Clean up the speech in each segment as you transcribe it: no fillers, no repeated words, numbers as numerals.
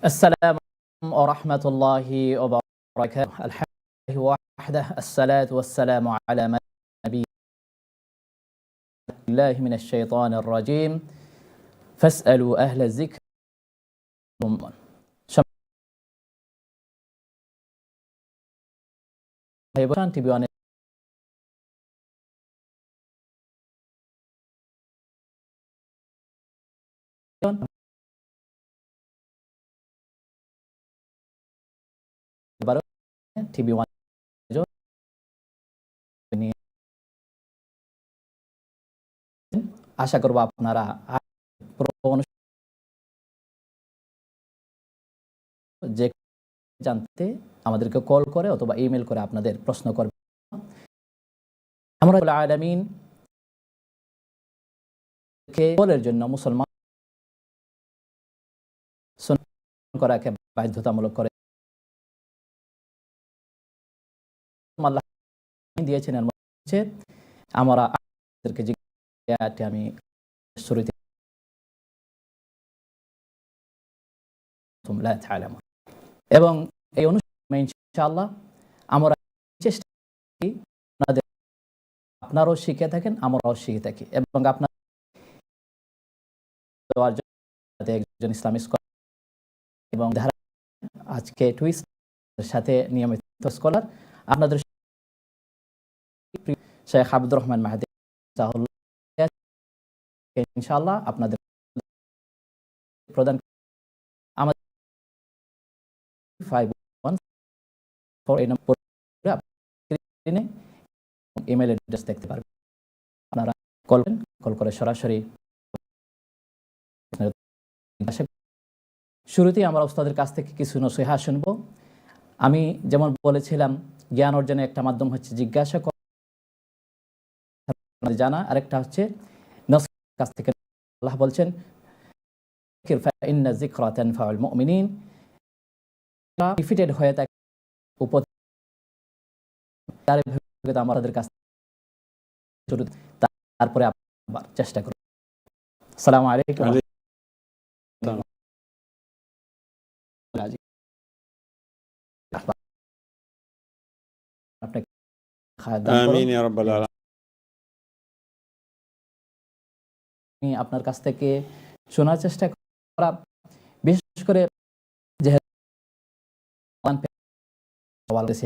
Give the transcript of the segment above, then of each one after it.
السلام عليكم ورحمة الله وبركاته. الحمد لله وحده، الصلاة والسلام على من نبي الله من الشيطان الرجيم فاسألوا أهل الذكر TV অনেক TV আশা করব আপনারা যে জানতে আমাদেরকে কল করে অথবা ইমেল করে আপনাদের প্রশ্ন করবেন। আমরা আলামিন কে কলের জন্য মুসলমান করাকে বাধ্যতামূলক করে আল্লাহ দিয়েছেন। এর মধ্যে আমরা আপনাদেরকে যে আমি শুরুতে এবং এই অনুষ্ঠানে ইনশাআল্লাহ আমরা চেষ্টা করি আপনারাও শিখে থাকেন, আমরাও শিখে থাকি এবং আপনার একজন ইসলামী স্কলার এবং আজকে টুইস্ট সাথে নিয়মিত স্কলার আপনাদের শেখ আব্দুর রহমান মাহাদি ইনশাআল্লাহ আপনাদের প্রদান আমাদের 514 এই নম্বর স্ক্রিনে ইমেল অ্যাড্রেস দেখতে পারবেন। আপনারা কল করে সরাসরি। শুরুতেই আমরা উস্তাদের কাছ থেকে কিছু নসিহা শুনবো। আমি যেমন বলেছিলাম, জ্ঞান অর্জনের একটা মাধ্যম হচ্ছে জিজ্ঞাসা করা, জানা, আরেকটা হচ্ছে নসিহতের কাছ থেকে। আল্লাহ বলছেন ইন্না যিকরা তানফাউল মুমিনিন, রিপিটেড হয়ে থাকে আমাদের কাছে, তারপরে আবার চেষ্টা করব। আসসালামু আলাইকুম। আপনার কাছ থেকে শোনার চেষ্টা করা, বিশেষ করে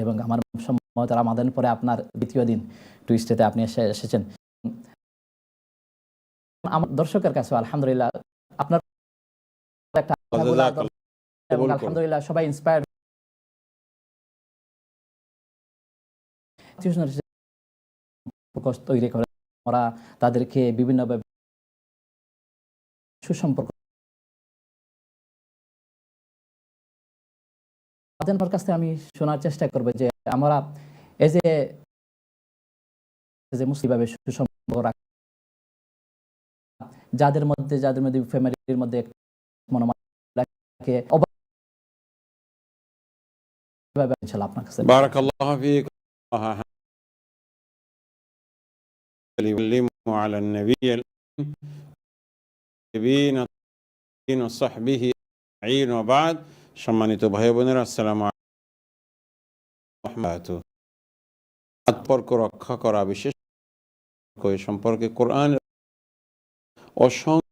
এবং আমার সম্মত রামাদান পরে আপনার দ্বিতীয় দিন টুইস্টেতে আপনি এসেছেন। আমার দর্শকের কাছে আলহামদুলিল্লাহ আপনার একটা এবং আলহামদুলিল্লাহ সবাই ইন্সপায়ার্ড তৈরি করে ওরা তাদেরকে বিভিন্নভাবে সুসম্পর্ক আপনার কাছ থেকে আমি শোনার চেষ্টা করবো যে আমরা এই যে মুসলিমভাবে সুসম্পর্ক রাখা, যাদের মধ্যে ফ্যামিলির মধ্যে আপনার কাছে বারাকাল্লাহু ফীক على النبي وصحبه أجمعين وبعد। সম্মানিত ভাই বোনেরা, আসসালামু আলাইকুম। সম্পর্ক রক্ষা করা, বিশেষ করে সম্পর্কে কোরআন অসংখ্য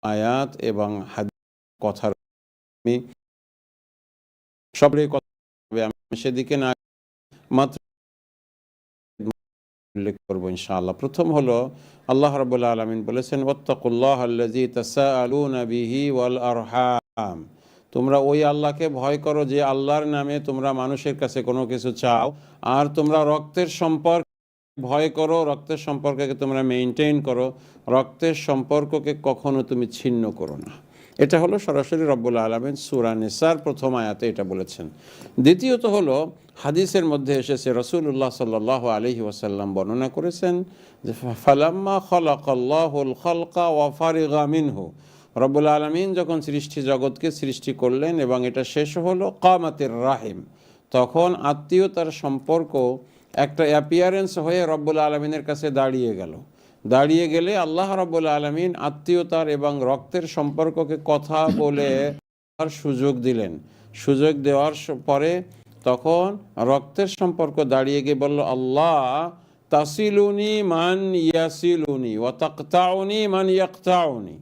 আয়াত এবং হাদিস কথা আমি সবরই কথা আমি সেদিকে না মাত্র উল্লেখ করবো ইনশাআল্লাহ। প্রথম হলো আল্লাহ রাব্বুল আলামিন বলেছেন ওয়াত্তাকুল্লাহাল্লাযী তাসাআলুনা বিহি ওয়াল আরহাম, তোমরা ওই আল্লাহকে ভয় করো যে আল্লাহর নামে তোমরা মানুষের কাছে কোনো কিছু চাও, আর তোমরা রক্তের সম্পর্ক ভয় করো, রক্তের সম্পর্ককে তোমরা মেইনটেইন করো, রক্তের সম্পর্ককে কখনো তুমি ছিন্ন করো না। এটা হলো সরাসরি রব্বুল আলামিন সূরা নিসার প্রথম আয়াতে এটা বলেছেন। দ্বিতীয়ত হলো হাদিসের মধ্যে এসেছে, রাসূলুল্লাহ সাল্লাল্লাহু আলাইহি ওয়াসাল্লাম বর্ণনা করেছেন যে ফালাম্মা খালাকাল্লাহুল খালকা ওয়া ফারিগা মিনহু, রব্বুল আলামিন যখন সৃষ্টি জগৎকে সৃষ্টি করলেন এবং এটা শেষ হলো, কামাতির রাহিম, তখন আত্মীয়তার সম্পর্ক একটা অ্যাপিয়ারেন্স হয়ে রব্বুল আলামিনের কাছে দাঁড়িয়ে গেলে আল্লাহ রাব্বুল আলামিন আত্মীয়তার এবং রক্তের সম্পর্ককে কথা বলে সুযোগ দিলেন। সুযোগ দেওয়ার পরে তখন রক্তের সম্পর্ক দাঁড়িয়ে গিয়ে বলল, আল্লাহ তাসিলুনি মান ইয়াসিলুনি ওয়া তাকতাউনি মান ইয়াকতাউনি।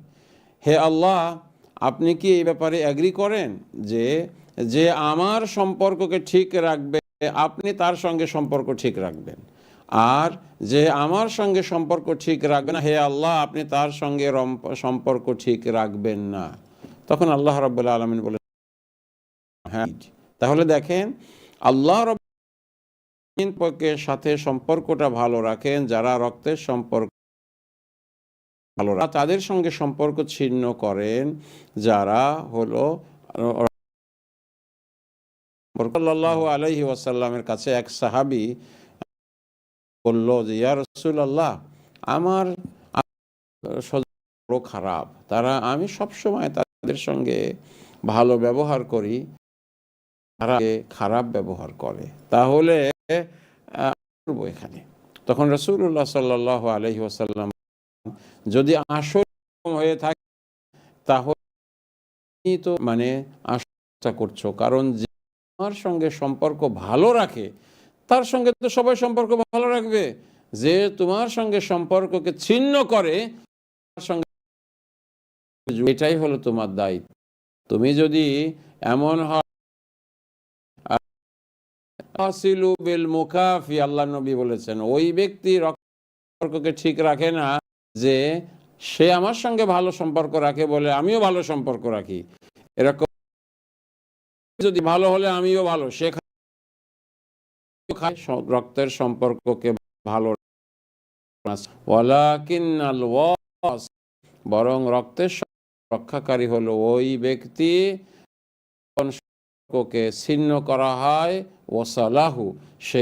হে আল্লাহ, আপনি কি এই ব্যাপারে এগ্রি করেন যে যে আমার সম্পর্ককে ঠিক রাখবে আপনি তার সঙ্গে সম্পর্ক ঠিক রাখবেন, আর যে আমার সঙ্গে সম্পর্ক ঠিক রাখবে না, হে আল্লাহ আপনি তার সঙ্গে সম্পর্ক ঠিক রাখবেন না। তখন আল্লাহ রাব্বুল আলামিন বলে, হ্যাঁ। তাহলে দেখেন, আল্লাহ রাব্বুল সাথে সম্পর্কটা ভালো রাখেন যারা রক্তের সম্পর্ক ভালো রাখেন, তাদের সঙ্গে সম্পর্ক ছিন্ন করেন যারা হলো। সাল্লাল্লাহু আলাইহি ওয়াসাল্লামের কাছে এক সাহাবী বলল যে, ইয়া রাসূলুল্লাহ, আমার বড় খারাপ, আমি সবসময় তাদের সঙ্গে ভালো ব্যবহার করি, তারা খারাপ ব্যবহার করে, তাহলে করবো এখানে। তখন রাসূলুল্লাহ সাল্লাল্লাহু আলাইহি ওয়াসাল্লাম, যদি আসল হয়ে থাকে তাহলে তো মানে আশা করছো, কারণ যে আমার সঙ্গে সম্পর্ক ভালো রাখে তার সঙ্গে তো সবাই সম্পর্ক ভালো রাখবে, যে তোমার সঙ্গে সম্পর্ককে ছিন্ন করে তার সঙ্গে, এটাই হলো তোমার দায়িত্ব। তুমি যদি এমন হয়, আল্লাহ নবী বলেছেন, ওই ব্যক্তি সম্পর্ককে ঠিক রাখে না যে সে আমার সঙ্গে ভালো সম্পর্ক রাখে বলে আমিও ভালো সম্পর্ক রাখি, এরকম যদি ভালো হলে আমিও ভালো, সে রক্তের সম্পর্ককে ভালো, বরং রক্তের রক্ষাকারী হলো ওই ব্যক্তি সম্পর্ককে ছিন্ন করা হয় ওয়াসালাহু, সে।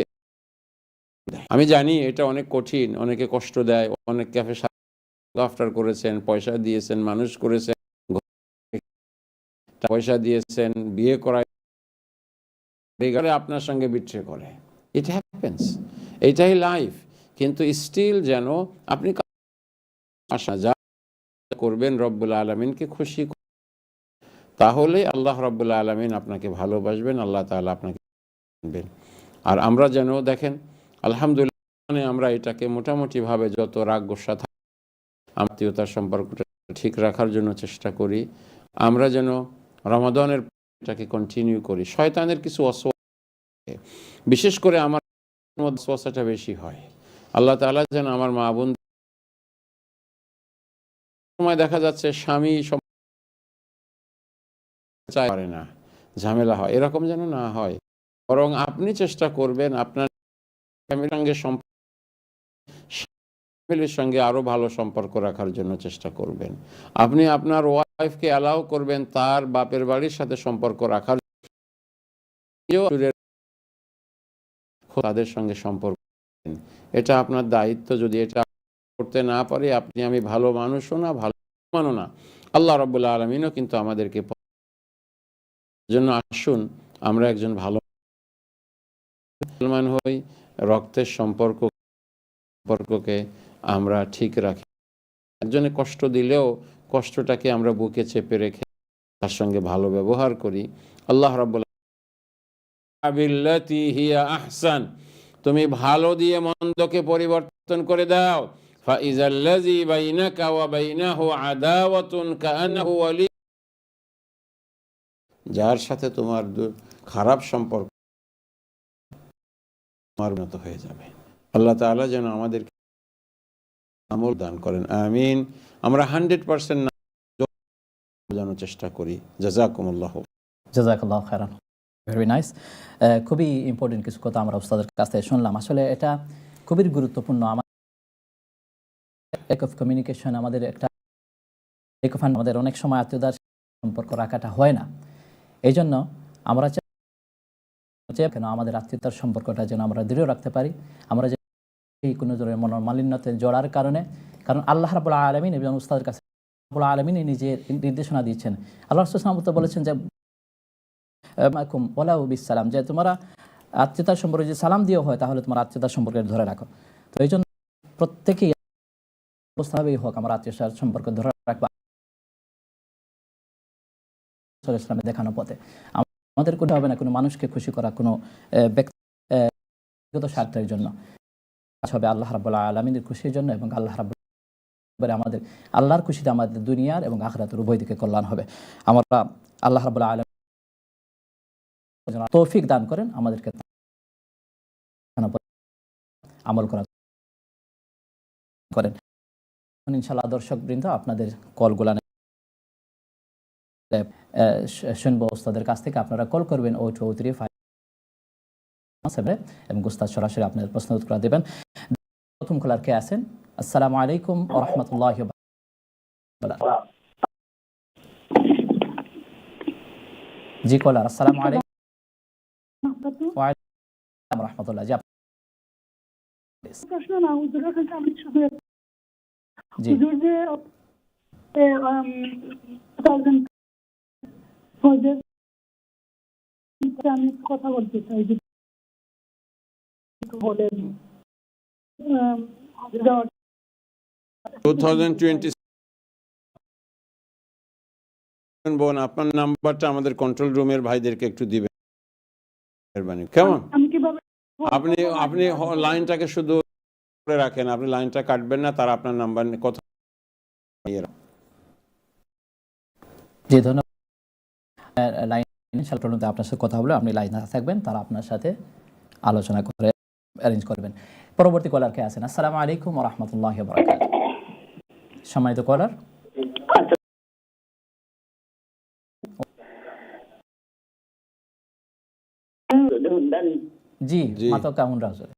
আমি জানি এটা অনেক কঠিন, অনেকে কষ্ট দেয়, অনেক ক্যাফে আফটার করেছেন, পয়সা দিয়েছেন, মানুষ করেছেন, পয়সা দিয়েছেন, বিয়ে করায়, আপনার সঙ্গে বিট্রে করে, ইট হ্যাপেন্স, এইটাই লাইফ। কিন্তু স্টিল যেন আপনি আশা যা করবেন রব্বুল আলামিনকে খুশি, তাহলে আল্লাহ রব্বুল আলামিন আপনাকে ভালোবাসবেন, আল্লাহ তাআলা আপনাকে মানবেন। আর আমরা যেন দেখেন, আলহামদুলিল্লাহ, আমরা এটাকে মোটামুটি ভাবে যত রাগ গোসা থাকে আত্মীয়তার সম্পর্কটা ঠিক রাখার জন্য চেষ্টা করি। আমরা যেন রমাদানের এটাকে কন্টিনিউ করি। শয়তানের কিছু অসুবিধা, বিশেষ করে আমার মধ্যে ওয়াসওয়াসাটা বেশি হয়। আল্লাহ তাআলা যেন আমার মা বোন, সময় দেখা যাচ্ছে স্বামী চায় পারে না, ঝামেলা হয়, এরকম যেন না হয়, বরং আপনি চেষ্টা করবেন আপনার ফ্যামিলির সঙ্গে আরো ভালো সম্পর্ক রাখার জন্য চেষ্টা করবেন। আপনি আপনার ওয়াইফকে অ্যালাউ করবেন তার বাপের বাড়ির সাথে সম্পর্ক রাখার, তাদের সঙ্গে সম্পর্ক, এটা আপনার দায়িত্ব। যদি এটা করতে না পারি, আমি ভালো মানুষও না, ভালো মানো না, আল্লাহ রাব্বুল আলামিনও কিন্তু আমাদেরকে জন্য। আসুন আমরা একজন ভালো মুসলমান হই, রক্তের সম্পর্ককে আমরা ঠিক রাখি, একজনে কষ্ট দিলেও কষ্টটাকে আমরা বুকে চেপে রেখে তার সঙ্গে ভালো ব্যবহার করি। আল্লাহ রাব্বুল বিল্লাতি হিয়া আহসান, তুমি ভালো দিয়ে মন্দকে পরিবর্তন করে দাও। ফাইজাল্লাযী বাইনাকা ওয়া বাইনাহু আদাওয়াতুন কাআন্নাহু ওয়ালি, যার সাথে তোমার খারাপ সম্পর্ক তোমার মতো হয়ে যাবে। আল্লাহ তাআলা যেন আমাদের আমল দান করেন, আমিন। আমরা 100% জানার চেষ্টা করি। জাযাকুমুল্লাহ। জাযাকাল্লাহু খাইরান, ভেরি নাইস। খুবই ইম্পর্টেন্ট কিছু কথা আমরা উস্তাদের কাছ থেকে শুনলাম। আসলে এটা খুবই গুরুত্বপূর্ণ। আমাদের অফ কমিউনিকেশন, আমাদের একটা আমাদের অনেক সময় আত্মীয়তার সম্পর্ক রাখাটা হয় না। এই জন্য আমরা কেন আমাদের আত্মীয়তার সম্পর্কটা যেন আমরা দৃঢ় রাখতে পারি, আমরা যে কোনো ধরনের মনোমালিন্যতে জড়ার কারণে, কারণ আল্লাহ রাব্বুল আলামিন এবং উস্তাদের কাছে রাব্বুল আলামিন নিজের নির্দেশনা দিচ্ছেন। আল্লাহ রাসূল সাল্লাল্লাহু আলাইহি ওয়াসাল্লাম বলেছেন যে মাকুম ওয়ালাউ বিসসালাম, যে তোমরা আত্মীয়তার সম্পর্কে যে সালাম দিও হয় তাহলে তোমার আত্মীয়তার সম্পর্কে ধরে রাখো। তো এই জন্য প্রত্যেকেই অবস্থাভাবেই হোক আমার আত্মীয়তার সম্পর্ক ধরে রাখবা। সাল্লাল্লাহু আলাইহি ওয়াসাল্লামের দেখানো পথে। আমাদের কোনো হবে না কোনো মানুষকে খুশি করা, কোনো ব্যক্তিগত স্বার্থের জন্য। কাজ হবে আল্লাহ রাব্বুল আলামিনের খুশির জন্য, এবং আল্লাহ রাব্বুল আমাদের আল্লাহর খুশিতে আমাদের দুনিয়ার এবং আখিরাতের উভয় দিকে কল্যাণ হবে। আমরা আল্লাহ রাব্বুল আলামিন তৌফিক দান করেন আমাদেরকে আমল করা করেন। ইনশাআল্লাহ দর্শকবৃন্দ, আপনাদের কলগুলা শুনবো ওস্তাদের কাছ থেকে। আপনারা কল করবেন 02357 এবং উস্তাদ সরাসরি আপনাদের প্রশ্ন উত্তর দেবেন। প্রথম কলার কে আছেন? আসসালামু আলাইকুম ওয়া রাহমাতুল্লাহি ওয়া বারাকাতুহু। জি কলার, আসসালামু আলাইকুম ওয়া আলাইকুম রাহমাতুল্লাহ। জি প্রশ্ন না, হুজুরের কাছে আমি শুধু জি হুজুর যে 2000 প্রজেক্ট আমি কথা বলতে চাই, যে বলেন 2020 বোন, আপনার নাম্বারটা আমাদের কন্ট্রোল রুমের ভাইদেরকে একটু দিবেন মেহরবানি। কেমন? আমি কিভাবে আপনি আপনি লাইনটাকে শুধু করে রাখেন, আপনি লাইনটা কাটবেন না, তারা আপনার নাম্বার নিয়ে কথা নিয়ে রাখেন। জি ধন্যবাদ। লাইন ইনশাআল্লাহ আপনার সাথে কথা বলে আপনি লাইনে থাকবেন, তারা আপনার সাথে আলোচনা করে অ্যারেঞ্জ করবেন। পরবর্তী কলার কে আছেন? আসসালামু আলাইকুম ওয়া রাহমাতুল্লাহি ওয়া বারাকাতুহু। সম্মানিত কলার, জি জি। মাতো কাহুন রাজুল।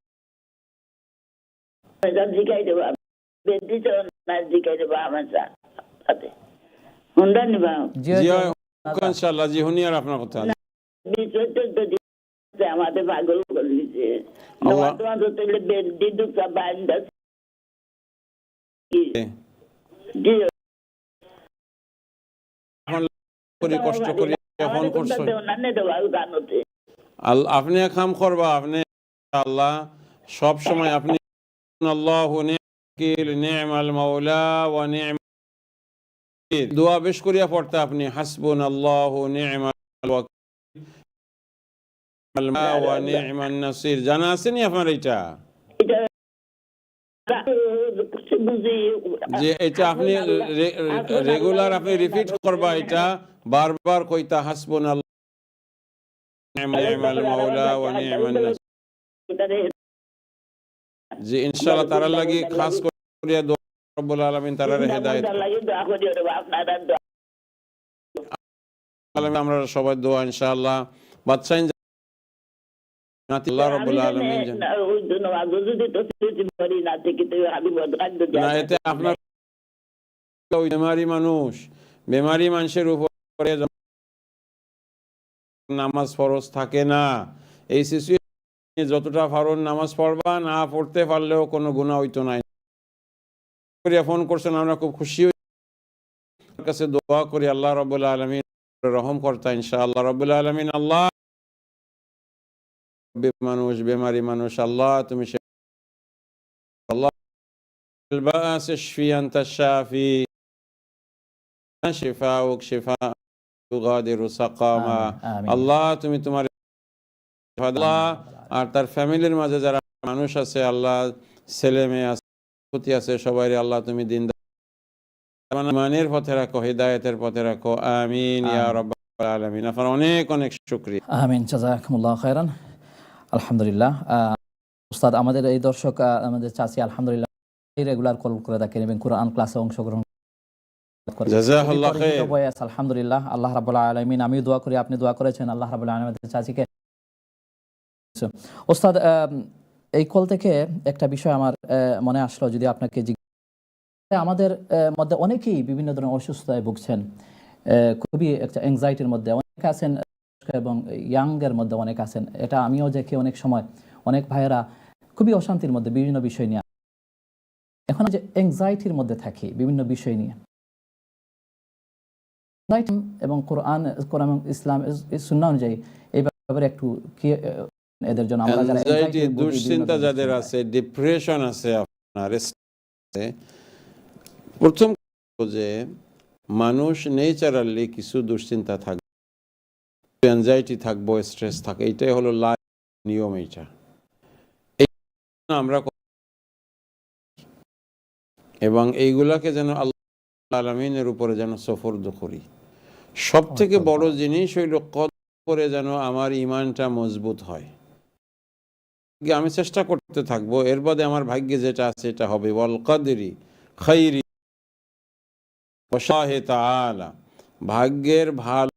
জি জি ইনশাআল্লাহ, জি হুনিয়ার আপনার কথা। আমাদের পাগল করে দিচ্ছে। আল্লাহ এখন করি কষ্ট করি ফোন করছো, আপনি কাম করবা, আপনি আল্লাহ সব সময় আপনি আল্লাহু নি'মাল নি'মাল মাওলা ওয়া নি'মাল দোয়া বেশ করিয়া পড়তে আপনি হাসবুনাল্লাহু নি'মাল ওয়াকিল ওয়া নি'মান নাসির। জানা আছে নি আপনার এটা? যে এটা আপনি রেগুলার আপনি রিপিট করবা, এটা বারবার কইতা হাসবুনাল্লাহু নি'মাল মাওলা ওয়া নি'মান নাসির। জি ইনশাআল্লাহ তারার লাগি খাস করিয়া দোয়া রব্বুল আলামিন তারার হেদায়েত আলামিন। আমরা সবাই দোয়া ইনশাআল্লাহ বাদশাহ আল্লাহ রব্বুল আলামিন না এতে আপনার বেমারি মানুষের উপরে নামাজ ফরজ থাকে না, এই সিচুয়েশনে যতটা ফারজ নামাজ পড়বা, না পড়তে পারলেও কোনো গুনাহ হইতো না। ফোন করছেন, আমরা খুব খুশি হই, কাছে দোয়া করি আল্লাহ রাব্বুল আলামিন রহম করতা ইনশাআল্লাহ রাব্বুল আলামিন। আল্লাহ বেমারি মানুষ আল্লাহ তুমি আল্লাহ الباس اشفي انت الشافي شفاءك شفاء يغادر سقما। আল্লাহ তুমি তোমার আল্লাহ আর তার ফ্যামিলির মাঝে যারা মানুষ আছে, আল্লাহ ছেলে মেয়ে আছে আছে সবাই আল্লাহ তুমি দিন ইমানের পথে রাখো, হিদায়াতের পথে রাখো, আমিন ইয়া রাব্বাল আলামিন। আপনার অনেক অনেক শুকরিয়া। আমিন, জাযাকুমুল্লাহু খাইরান। আলহামদুলিল্লাহ। উস্তাদ, আমাদের এই দর্শক আমাদের চাচি আলহামদুলিল্লাহ রেগুলার কল করে থাকেন এবং কোরআন ক্লাসে অংশগ্রহণ করেন। জাযাকাল্লাহু খাইর। আলহামদুলিল্লাহ, আল্লাহ রাব্বুল আলামিন, আমিও দোয়া করি, আপনি দোয়া করেছেন, আল্লাহ রাব্বুল আলামিন আমাদের চাচিকে। উস্তাদ, এই কল থেকে একটা বিষয় আমার মনে আসলো, যদি আপনাকে আমাদের মধ্যে অনেকেই বিভিন্ন ধরনের অসুস্থতায় ভুগছেন, খুবই একটা অ্যাংজাইটির মধ্যে অনেক আছেন এবং ইয়াংয়ের মধ্যে অনেক আছেন। এটা আমিও দেখি অনেক সময় অনেক ভাইয়েরা খুবই অশান্তির মধ্যে বিভিন্ন বিষয় নিয়ে, এখন যে অ্যাংজাইটির মধ্যে থাকি বিভিন্ন বিষয় নিয়ে, এবং কোরআন ইসলাম সুন্নাহ অনুযায়ী এই ব্যাপারে একটু কি এদের জন্য আমরা যারা অ্যাংজাইটি দুশ্চিন্তা যাদের আছে, ডিপ্রেশন আছে, আপনার প্রথম যে মানুষ নেচারালি কিছু দুশ্চিন্তা থাকবে, অ্যাংজাইটি থাকবো, স্ট্রেস থাকে, এইটাই হলো লাইফ নিয়ম। এইটা আমরা এবং এইগুলাকে যেন আল্লাহ আলামিনের উপরে যেন সফরদ করি। সব থেকে বড় জিনিস হইল কদর করে যেন আমার ইমানটা মজবুত হয়। আমি চেষ্টা করতে থাকবো, এর বাদে আমার ভাগ্যে যেটা আছে এটা হবে। ওয়াল কদরি খাইরি ওয়া শাহি তাআলা, ভাগ্যের ভালো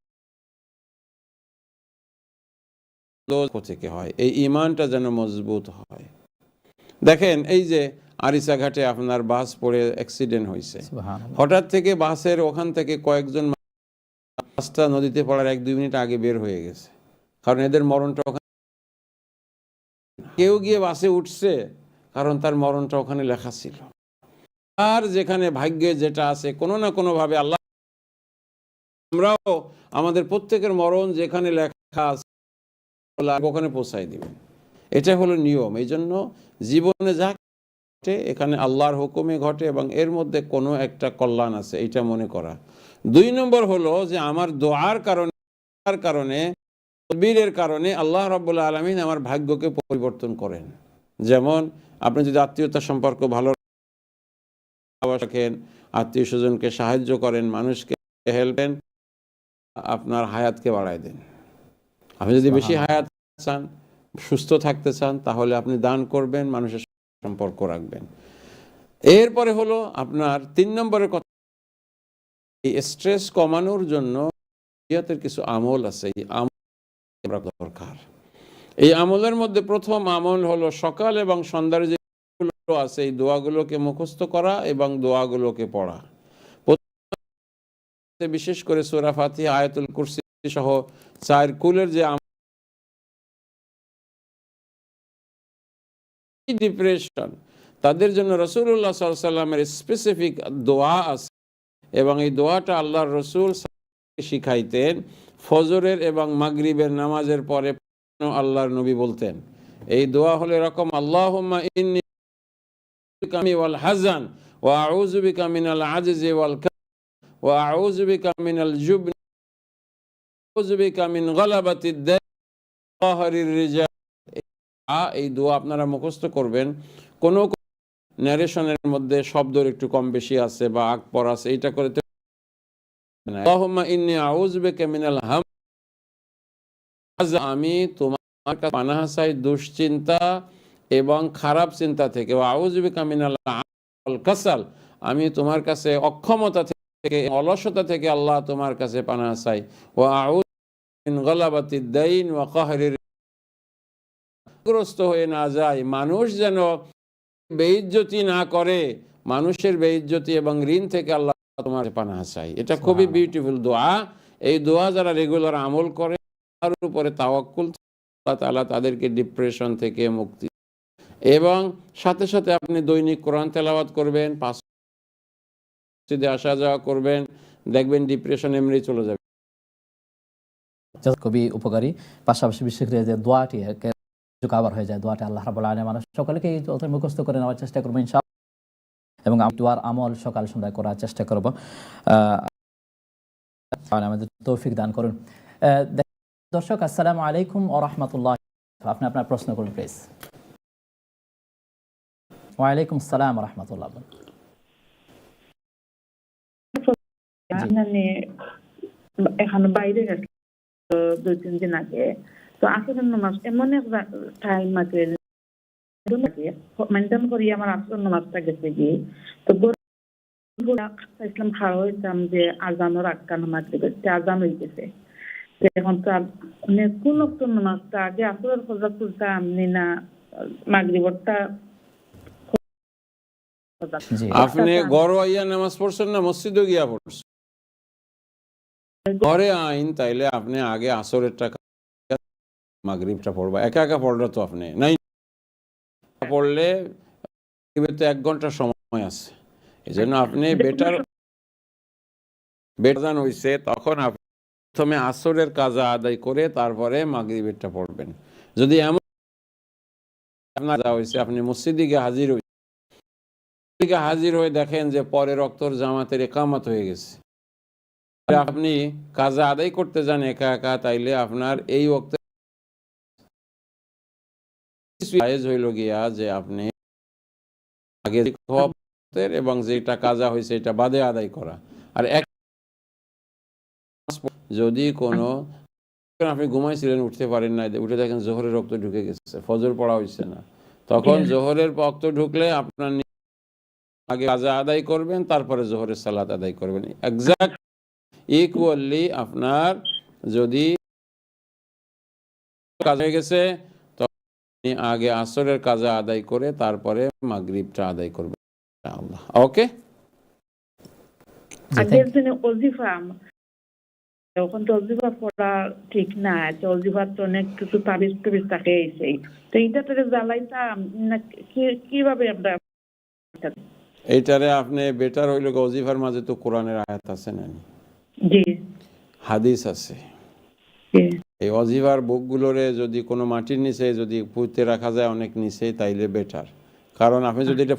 থেকে হয়, এই ইমানটা যেন মজবুত হয়। দেখেন এই যে আরিসা ঘাটে আপনার বাস পড়ে অ্যাক্সিডেন্ট হয়েছে, সুবহানাল্লাহ। হঠাৎ থেকে বাসের ওখান থেকে কয়েকজন বাসটা নদীতে পড়ার 1-2 মিনিট আগে বের হয়ে গেছে, কারণ এদের মরণটা ওখানে। কেউ গিয়ে বাসে উঠছে কারণ তার মরণটা ওখানে লেখা ছিল। আর যেখানে ভাগ্যে যেটা আছে কোনো না কোনো ভাবে আল্লাহ, আমরাও আমাদের প্রত্যেকের মরণ যেখানে লেখা আছে ওখানে পৌঁছাই দিবেন। এটা হলো নিয়ম। এই জন্য জীবনে যা ঘটে এখানে আল্লাহর হুকুমে ঘটে এবং এর মধ্যে কোনো একটা কল্যাণ আছে, এটা মনে করা। 2 নম্বর হলো যে আমার দোয়ার কারণে তদবিরের কারণে আল্লাহ রাব্বুল আলামিন আমার ভাগ্যকে পরিবর্তন করেন। যেমন আপনি যদি আত্মীয়তার সম্পর্ক ভালো রাখেন, আত্মীয় স্বজনকে সাহায্য করেন, মানুষকে হেল্পেন, আপনার হায়াতকে বাড়ায় দেন। আপনি যদি বেশি হায়াত চান, সুস্থ থাকতে চান, তাহলে আপনি দান করবেন, মানুষের সম্পর্ক রাখবেন। এরপরে হলো আপনার 3 নম্বরের কথা, এই স্ট্রেস কমানোর জন্য শরীয়তের কিছু আমল আছে, এই আমল দরকার। এই আমলের মধ্যে প্রথম আমল হলো সকাল এবং সন্ধ্যার যে দোয়াগুলো আছে এই দোয়াগুলোকে মুখস্থ করা এবং দোয়াগুলোকে পড়া। বিশেষ করে সূরা ফাতিহা, আয়াতুল কুরসি সহ 4 কুলের যে ডিপ্রেশন, তাদের জন্য রাসূলুল্লাহ সাল্লাল্লাহু আলাইহি ওয়াসাল্লামের স্পেসিফিক দোয়া আছে এবং এই দোয়াটা আল্লাহর রাসূল শিখাইতেন। ফজরের এবং মাগরিবের নামাজের পরে আল্লাহর নবী বলতেন। এই দোয়া হলো এরকম: আল্লাহুম্মা ইন্নী বিকা ওয়াল হাযান ওয়া আউযু বিকা মিনাল আজজি ওয়াল কাসল ওয়া আউযু বিকা মিনাল জুবন ওয়া আউযু বিকা মিন গালাবাতিদ দাইন ওয়া কাহরির রিজাল। এই দোয়া আপনারা মুখস্থ করবেন। কোন ন্যারেশনের মধ্যে শব্দের একটু কম বেশি আছে বা আকপর আছে, এটা করে আল্লাহুম্মা ইন্নী আউযু বিকা মিনাল হাম, আমি তোমার কাছে পানাহ চাই দুশ্চিন্তা এবং খারাপ চিন্তা থেকে। ওয়া আউযু বিকা মিনাল কাসাল, আমি তোমার কাছে অক্ষমতা থেকে, অলসতা থেকে আল্লাহ তোমার কাছে পানাহ চাই। ওয়া আউযু মিন গালাবাতিদ দাইন ওয়া কাহরির, গ্রস্ত হয়ে না যায়, মানুষ যেন বেইজ্জতি না করে, মানুষের বেইজ্জতি এবং ঋণ থেকে আল্লাহ তোমার পানাহ চাই। এটা খুবই বিউটিফুল দোয়া। এই দোয়া যারা রেগুলার আমল করে, তার উপরে তাওয়াক্কুল, আল্লাহ তাআলা তাদেরকে ডিপ্রেশন থেকে মুক্তি। এবং সাথে সাথে আপনি দৈনিক কোরআন তেলাওয়াত করবেন, পাঁচ মসজিদে আসা যাওয়া করবেন, দেখবেন ডিপ্রেশন এমনি চলে যাবে। খুবই উপকারী। পাশাপাশি বিশেষ করে যে দোয়াটি কাভার হয়ে যায়, দোয়াটা আল্লাহ রাব্বুল আলামিন মানুষ সকলকে মুখস্থ করে নেওয়ার চেষ্টা করবো ইনশাআল্লাহ, এবং আমি দোয়ার আমল সকাল সন্ধ্যায় করার চেষ্টা করব। আমাদের তৌফিক দান করুন। দর্শক, আসসালামু আলাইকুম ওয়া রাহমাতুল্লাহ। আপনি আপনার প্রশ্ন করুন প্লিজ। ওয়া আলাইকুম আসসালাম ওয়া রাহমাতুল্লাহ। মানে এখানে বাইরে গেছে 2-3 দিন আগে, তো আসরের নামাজ এমন একটা টাইম আছে মেনটেন করি, আমার আসরের নামাজটা গেছে গিয়ে, তো ইসলাম খাওয়া হয়েছিলাম যে আজানোর আক্কা নামাজ আজান হয়ে গেছে। এখন তো মানে কোন নামাজটা আগে আসরের খোঁজা তুলতাম আমনি না মাগরিবটা। আপনি ঘরে আইয়া নামাজ পড়ছেন না মসজিদে গিয়া পড়ছেন? ঘরে আইন, তাইলে আপনি আগে আসরের টাকা মাগরিবটা পড়বা। একা একা পড়লে তো আপনি নাই, পড়লে 1 ঘন্টা সময় আছে। এই জন্য আপনি বেটার হইছে, তখন আপনি প্রথমে আসরের কাজা আদায় করে তারপরে মাগরিবেরটা পড়বেন। যদি এমন আপনার যা হয়েছে আপনি মসজিদে গিয়ে হাজির হয়ে দেখেন যে পরে রক্তর জামাতের একামত হয়ে গেছে, আপনি কাজা আদায় করতে যান একা একা, তাইলে আপনার এই ওয়াক্তে জায়েজ হইল গিয়া যে আপনি আগে এবং যেটা কাজা হয়েছে এটা বাদে আদায় করা। আর এক যদি কোনো আপনি ঘুমাইছিলেন, উঠতে পারেন না, উঠে দেখেন জোহরের রক্ত ঢুকে গেছে, ফজর পড়া হয়েছে না, তখন জোহরের রক্ত ঢুকলে আপনার আগে কাজা আদায় করবেন, তারপরে জোহরের সালাত আদায় করবেন। এক্সাক্ট ইকুয়ালি আপনার যদি কাজ হয়ে গেছে তখন আগে আসরের কাজা আদায় করে তারপরে মাগরিবটা আদায় করবেন। ওকে, আগের দিনে ওজিফা, এখন তো ওজিফা পড়া ঠিক না, ওজিফার তো অনেক কিছু তাবিজ টাবিজ থাকে এসে, তো এইটা তো জ্বালাইতাম না, কিভাবে আমরা? এইটারে আপনি বেটার হইল ওজিফার মাঝে তো কোরআনের আয়াত আছে না, জি হাদিস আছে। এই অজিফার বুকগুলোরে যদি কোনো মাটির নিচে যদি পুঁতে রাখা যায় অনেক নিচে, তাইলে বেটার। কারণ আপনি যদি এটা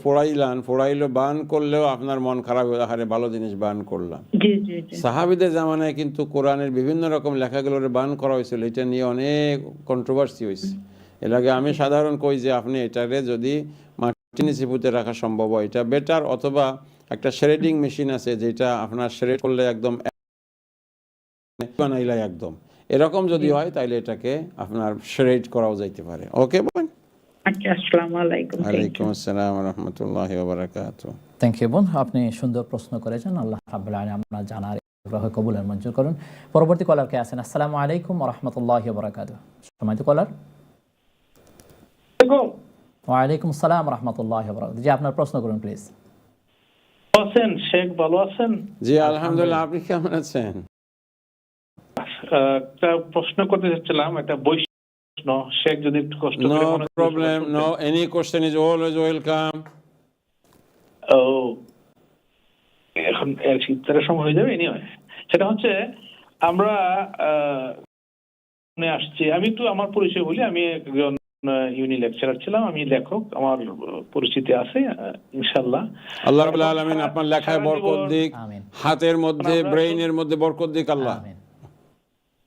ফোড়াইলো বান করলেও আপনার মন খারাপ হয়ে, হারে ভালো জিনিস বান করলাম। সাহাবীদের জামানায় কিন্তু কোরআনের বিভিন্ন রকম লেখাগুলোরে বান করা হয়েছিল, এটা নিয়ে অনেক কন্ট্রোভার্সি হয়েছে। এর আগে আমি সাধারণ কই যে আপনি এটারে যদি মাটির নিচে পুঁতে রাখা সম্ভব হয় এটা বেটার, অথবা একটা শ্রেডিং মেশিন আছে যেটা আপনার শ্রেড করলে একদম বানাইলাই একদম এরকম যদি হয় তাইলে এটাকে আপনার শ্রেড করাও যাইতে পারে। ওকে বোন, আসসালামু আলাইকুম। ওয়ালাইকুম আসসালাম ওয়া রাহমাতুল্লাহি ওয়া বারাকাতুহু। থ্যাংক ইউ বোন, আপনি সুন্দর প্রশ্ন করেছেন। আল্লাহ রাব্বুল আলামিন আপনার জানার আগ্রহ কবুল আর মঞ্জুর করুন। পরবর্তী কলারকে আছেন। আসসালামু আলাইকুম ওয়া রাহমাতুল্লাহি ওয়া বারাকাতুহু। সম্মানিত কলার। ওয়া আলাইকুম আসসালাম ওয়া রাহমাতুল্লাহি ওয়া বারাকাতুহু। জি, আপনার প্রশ্ন করুন প্লিজ। আছেন শেখ, ভালো আছেন? জি আলহামদুলিল্লাহ, আপনি কেমন আছেন? একটা প্রশ্ন করতে চাচ্ছিলাম, একটা প্রশ্ন শেখ, যদি একটু কষ্ট করে। No problem, no, any question is always welcome. ও, এখন শীতের সময় হয়ে যাবে, এনিওয়ে। সেটা হচ্ছে আমরা আসছি, আমি একটু আমার পরিচয় বলি। আমি একজন ইউনি লেকচারার ছিলাম, আমি লেখক, আমার পরিচিতি আছে ইনশাআল্লাহ। আল্লাহ রাব্বুল আলামিন আপনার লেখায় বরকত দিক, হাতের মধ্যে ব্রেইনের মধ্যে বরকত দিক আল্লাহ।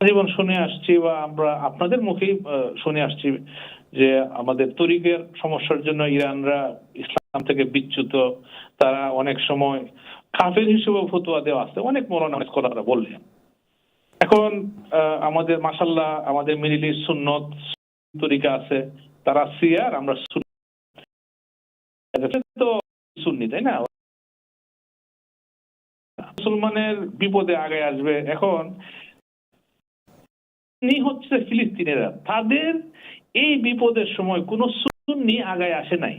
জীবন শুনে আসছি, বা আমরা আপনাদের মুখেই শুনে আসছি যে আমাদের তরিকের সমস্যার জন্য ইরানরা ইসলাম থেকে বিচ্যুত, তারা অনেক সময় কাফের হিসেবে ফতোয়া দেওয়া আছে, অনেক মৌলানা অনেক কথাটা বললেন। এখন আমাদের মাশাআল্লাহ আমাদের মিডল ইস্ট সুন্নত তরিকা আছে, তারা শিয়া, আমরা সুন্নি, তাই না? মুসলমানের বিপদে আগে আসবে। এখন হচ্ছে ফিলিস্তিনিরা, তাদের এই বিপদের সময় কোন সুন্নি আগায় আসে নাই।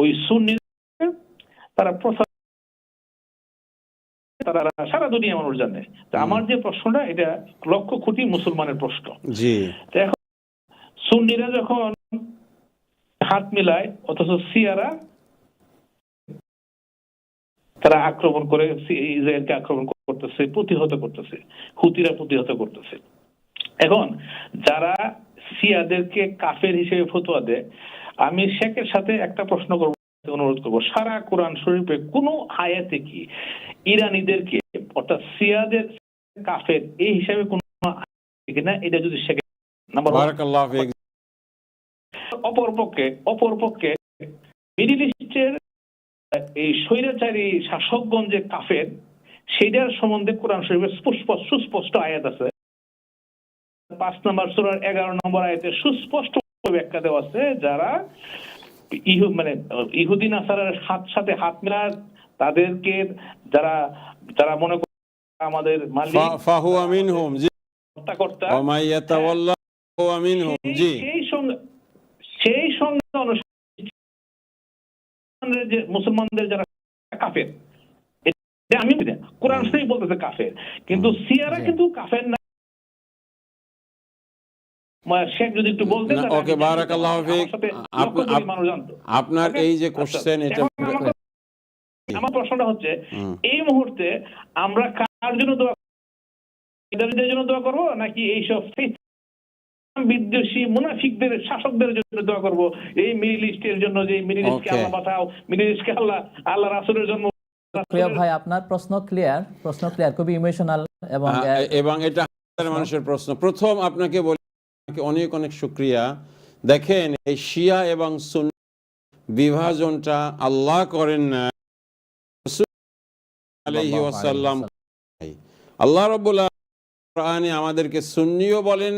ওই সুন্নি তারা সারা দুনিয়া মানুষ জানে। আমার যে প্রশ্নটা, এটা লক্ষ কোটি মুসলমানের প্রশ্ন। এখন সুন্নিরা যখন হাত মিলায়, অথচ সিয়ারা তারা আক্রমণ করে, ইসরায়েলকে আক্রমণ করতেছে, প্রতিহত করতেছে, হুতিরা প্রতিহত করতেছে। এখন যারা শিয়াদেরকে কাফের হিসেবে ফতোয়া দেয়, আমি শেখের সাথে একটা প্রশ্ন করব, অনুরোধ করব, সারা কোরআন শরীফে কোন আয়াতে কি ইরানিদেরকে অর্থাৎ শিয়াদের কাফের এই হিসাবে কোন কিনা, এটা যদি শেখের নাম্বার। অপরপক্ষে মিডল ইস্টের এই স্বৈরাচারী শাসকগণ যে কাফের, সেটার সম্বন্ধে কোরআন শরীফে সুস্পষ্ট আয়াত আছে। 5 নম্বর সূরার 11 নম্বর আয়াতে সুস্পষ্ট ব্যাখ্যা দেওয়া আছে, যারা ইহুদি নাসারার সাথে হাত মেলায়, তাদেরকে যারা মনে করে আমাদের মালিক ফাহুয়া মিনহুম, জি, হত্যাকর্তা, ওয়া মান ইয়াতাওয়াল্লাহু ফাহুয়া মিনহুম, জি, সেই সঙ্গে যে মুসলমানদের যারা কাফের, এটা আমি কোরআন শরীফ বলতেছে কাফের, কিন্তু সিয়ারা কিন্তু কাফের না। শেখ যদি একটু বলতেন। ওকে, বারাকাল্লাহু ফিক। আপনার এই যে কোশ্চেন, এটা আমার প্রশ্নটা হচ্ছে, এই মুহূর্তে আমরা কার জন্য দোয়া, ইসরায়েলের জন্য দোয়া করব, নাকি এইসব বিদ্বেষী মুনাফিকদের শাসকদের জন্য দোয়া করব? এই মিডল ইস্টের জন্য, যে মিডল ইস্টকে আল্লাহ বাঁচাও, মিডল ইস্টকে আল্লাহ রাসূলের জন্য প্রিয়া ভাই, আপনার প্রশ্ন ক্লিয়ার, খুবই ইমোশনাল এবং এবং এটা হাজার মানুষের প্রশ্ন। প্রথম আপনাকে বলি, আপনাকে অনেক অনেক শুকরিয়া। দেখেন, এই শিয়া এবং সুন্নি বিভাজনটা আল্লাহ করেন না, রাসূল আলাইহি ওয়াসাল্লাম। আল্লাহ রাব্বুল আলামিন কোরআনে আমাদেরকে সুন্নিও বলেন